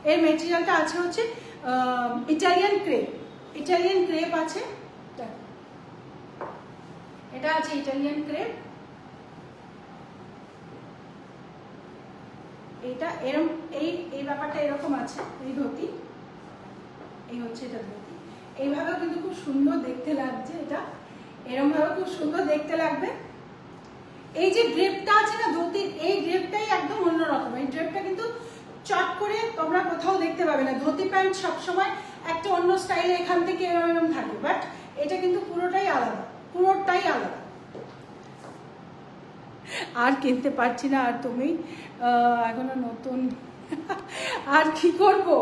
এর ম্যাটেরিয়ালটা আছে হচ্ছে ইটালিয়ান ক্রেপ আছে, এটা আছে ইটালিয়ান ক্রেপ। এটা এরকম এই ব্যাপারটা এরকম আছে, এই ধুতি, এই হচ্ছে এটা ধুতি। এইভাবেও কিন্তু খুব সুন্দর দেখতে লাগছে, এটা এরকম ভাবে খুব সুন্দর দেখতে লাগবে। এই যে ড্রেপটা আছে না ধুতির, এই ড্রেপটাই একদম অন্যরকম। এই ড্রেপটা কিন্তু চট করে তোমরা কোথাও দেখতে পাবে না। ধুতি প্যান্ট সবসময় একটা অন্য স্টাইলে এখান থেকে এরকম থাকে, বাট এটা কিন্তু পুরোটাই আলাদা, পুরোটাই আলাদা। আর কিনতে পারছি না, আর তুমি এখনো নতুন, আর কি করবো,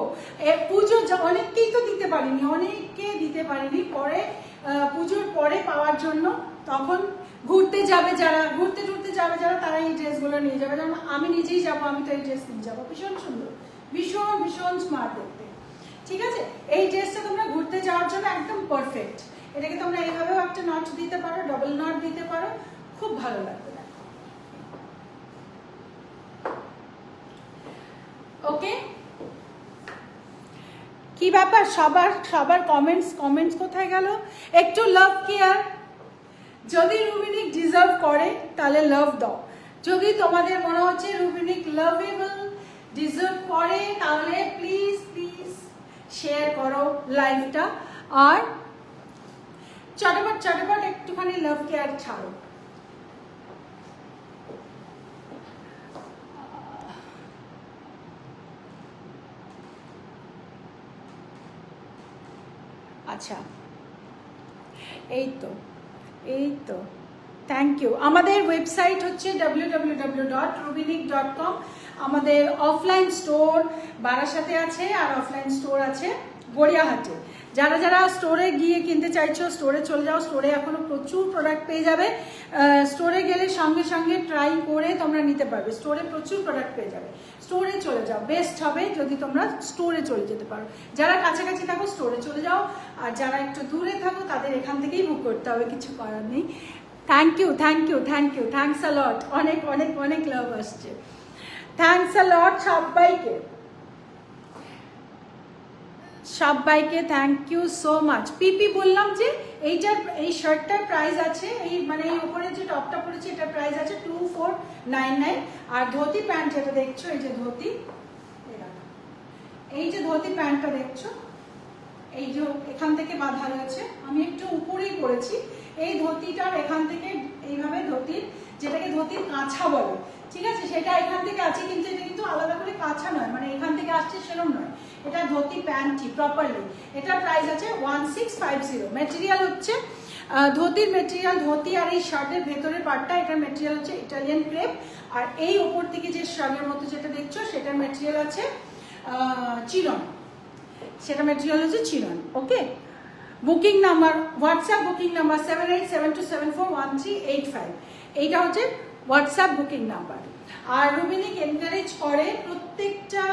পুজো অনেককেই তো দিতে পারিনি, অনেককে দিতে পারিনি, পরে পুজোর পরে পাওয়ার জন্য, তখন ঘুরতে যাবে যারা, ঘুরতে টুরতে যাবে যারা, তারা এই ড্রেসগুলো নিয়ে যাবে। যেমন আমি নিজেই যাবো, আমি তো এই ড্রেস নিয়ে যাবো, ভীষণ সুন্দর, ভীষণ ভীষণ স্মার্ট দেখতে। ঠিক আছে, এই ড্রেসটা তোমরা ঘুরতে যাওয়ার জন্য একদম পারফেক্ট। এটাকে তোমরা এইভাবেও একটা নট দিতে পারো, ডবল নট দিতে পারো, খুব ভালো লাগবে। ওকে, কি ব্যাপার সবার কমেন্টস কোথায় গেল? একটু লাভ কেয়ার, যদি রুবিনিক ডিজার্ভ করে তাহলে লাভ দাও। যদি তোমাদের মনে হচ্ছে রুবিনিক লাভেবল, ডিজার্ভ করে, তাহলে প্লিজ প্লিজ শেয়ার করো লাইভটা, আর চটপট একটুখানি লাভ কেয়ার ছাড়ো। আচ্ছা, এই তো থ্যাংক ইউ। আমাদের ওয়েবসাইট হচ্ছে www.rubinik.com। আমাদের অফলাইন স্টোর বারাসাতে আছে আর অফলাইন স্টোর আছে গড়িয়াহাটে। যারা স্টোরে গিয়ে কিনতে চাইছো স্টোরে চলে যাও, স্টোরে এখনো প্রচুর প্রোডাক্ট পেয়ে যাবে। স্টোরে গেলে সঙ্গে সঙ্গে ট্রাই করে তোমরা নিতে পারবে, স্টোরে প্রচুর প্রোডাক্ট পেয়ে যাবে। স্টোরে চলে যাও, বেস্ট হবে যদি তোমরা স্টোরে চলে যেতে পারো। যারা কাছাকাছি থাকো স্টোরে চলে যাও, আর যারা একটু দূরে থাকো তাদের এখান থেকেই বুক করতে হবে, কিছু করার নেই। থ্যাংক ইউ, থ্যাংকস আ লট, অনেক লাভ আসছে, থ্যাংকস আ লট সবাইকে। সবাইকে থ্যাংক ইউ সো মাচ। পিপি বললাম যে এইটার এই শার্টটার প্রাইস আছে, এই মানে এই উপরে যে টপটা পড়েছে এটার প্রাইস আছে 2499। আর ধুতি প্যান্ট যেটা দেখছো, এই যে ধুতি, এই যে ধুতি প্যান্টটা দেখছো, এই যে এখান থেকে বাঁধা রয়েছে, আমি একটু উপরেই করেছি। এই ধুতিটার এখান থেকে এইভাবে ধুতির, যেটাকে ধুতির কাঁচা বলে, ঠিক আছে, সেটা এখান থেকে আছে, কিন্তু এটা কিন্তু আলাদা করে কাঁচা নয়, মানে এখান থেকে আসছে সেরকম নয়, এটা ধুতি প্যান্টই প্রপারলি। এটার প্রাইস আছে 1650। মেটেরিয়াল হচ্ছে ধুতির মেটেরিয়াল, ধুতি আর এই শার্টের ভেতরের পার্টটা, এটার মেটেরিয়াল হচ্ছে ইটালিয়ান ক্রেপ। আর এই ওপর থেকে যে শার্টের মতো যেটা দেখছো সেটার মেটেরিয়াল আছে চিনন, সেটা মেটেরিয়াল হচ্ছে chinon. Okay, booking number, WhatsApp booking number 7872741385, এইটা হচ্ছে হোয়াটসঅ্যাপ বুকিং নাম্বার। আর রুবিনিক এনকারেজ করে প্রত্যেকটা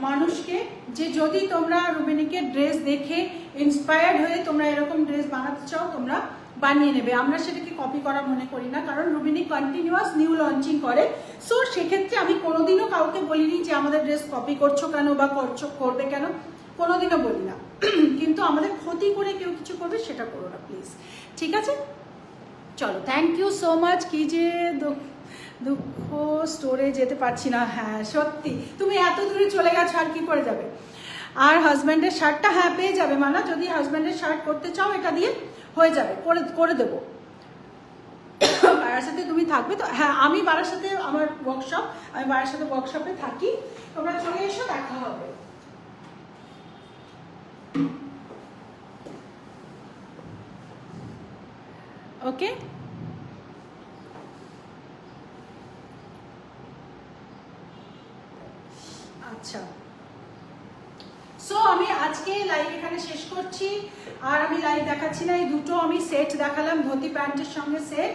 মানুষকে যে যদি তোমরা রুবিনিকের ড্রেস দেখে ইন্সপায়ার্ড হয়ে তোমরা এরকম ড্রেস বানাতে চাও, তোমরা বানিয়ে নেবে। আমরা সেটাকে কপি করা মনে করি না, কারণ রুবিনিক কন্টিনিউয়াস নিউ লঞ্চিং করে। সো সেক্ষেত্রে আমি কোনোদিনও কাউকে বলিনি যে আমাদের ড্রেস কপি করছো কেন বা করবে কেন, কোনোদিনও বলি না। কিন্তু আমাদের ক্ষতি করে কেউ কিছু করবে সেটা করো না প্লিজ, ঠিক আছে? চলো, থ্যাংক ইউ সো মাচ। কি যে দুঃখ, স্টোরে যেতে পারছি না। হ্যাঁ সত্যি, তুমি এত দূরে চলে গেছো, আর কি করে যাবে? আর হাজব্যান্ডের শার্টটা হ্যাঁ পেয়ে যাবে মানা, যদি হাজব্যান্ডের শার্ট করতে চাও এটা দিয়ে হয়ে যাবে, করে দেবো। বারাসাতে তুমি থাকবে তো? হ্যাঁ, আমি বারাসাতে, আমার ওয়ার্কশপ, আমি বারাসাতে ওয়ার্কশপে থাকি, তোমরা চলে এসো, দেখা হবে। ওকে, আচ্ছা, সো আমি আজকে লাইভ এখানে শেষ করছি। আর আমি লাইভ দেখাচ্ছি না, এই দুটো আমি সেট দেখালাম, ধুতি প্যান্টের সঙ্গে সেট।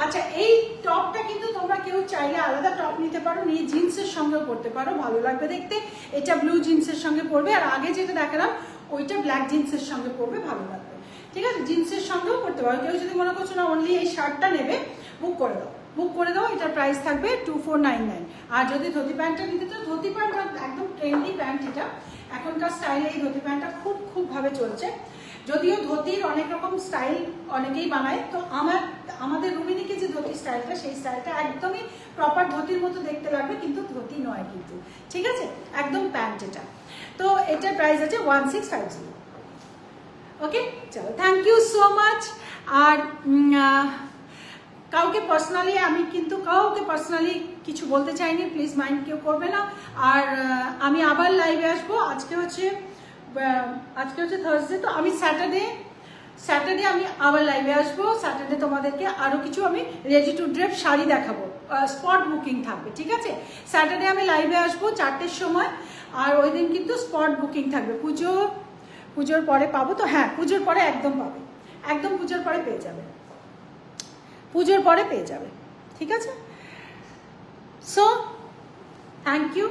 আচ্ছা, এই টপটা কিন্তু তোমরা কেউ চাইলে আলাদা টপ নিতে পারো, নিয়ে জিন্সের সঙ্গেও পরতে পারো, ভালো লাগবে দেখতে। এটা ব্লু জিন্সের সঙ্গে পরবে, আর আগে যেটা দেখালাম ওইটা ব্ল্যাক জিন্সের সঙ্গে পরবে, ভালো লাগবে, ঠিক আছে? জিন্সের সঙ্গেও পরতে পারো। কেউ যদি মনে করছো না অনলি এই শার্টটা নেবে, বুক করে দাও, বুক করে দাও, এটার প্রাইস থাকবে 2499। আর যদি ধুতি প্যান্টটা নিতে চাও, ধুতি প্যান্ট একদম ট্রেন্ডি প্যান্ট, এটা এখনকার স্টাইলে এই ধুতি প্যান্টটা খুব ভাবে চলছে। যদিও ধুতির অনেক রকম স্টাইল অনেকেই বানায়, তো আমাদের রুবিনিকে যে ধুতি স্টাইলটা, সেই স্টাইলটা একদমই প্রপার ধুতির মতো দেখতে লাগবে, কিন্তু ধুতি নয় কিন্তু, ঠিক আছে? একদম প্যান্ট এটা। তো এটার প্রাইস আছে 1650। ওকে, চলো, থ্যাংক ইউ সো মাচ। আর কাউকে পার্সোনালি, আমি কিন্তু কাউকে পার্সোনালি কিছু বলতে চাইনি, প্লিজ মাইন্ড কেউ করবে না। আর আমি আবার লাইভে আসবো। আজকে হচ্ছে থার্সডে, তো আমি স্যাটারডে আমি আবার লাইভে আসবো। স্যাটারডে তোমাদেরকে আরও কিছু আমি রেডি টু ড্রেপ শাড়ি দেখাবো, স্পট বুকিং থাকবে, ঠিক আছে? স্যাটারডে আমি লাইভে আসবো 4টের সময়, আর ওই দিন কিন্তু স্পট বুকিং থাকবে। পুজোর পরে পাবো তো? হ্যাঁ, পুজোর পরে একদম পাবে, একদম পুজোর পরে পেয়ে যাবে, পুজোর পরে পেয়ে যাবে, ঠিক আছে? So thank you.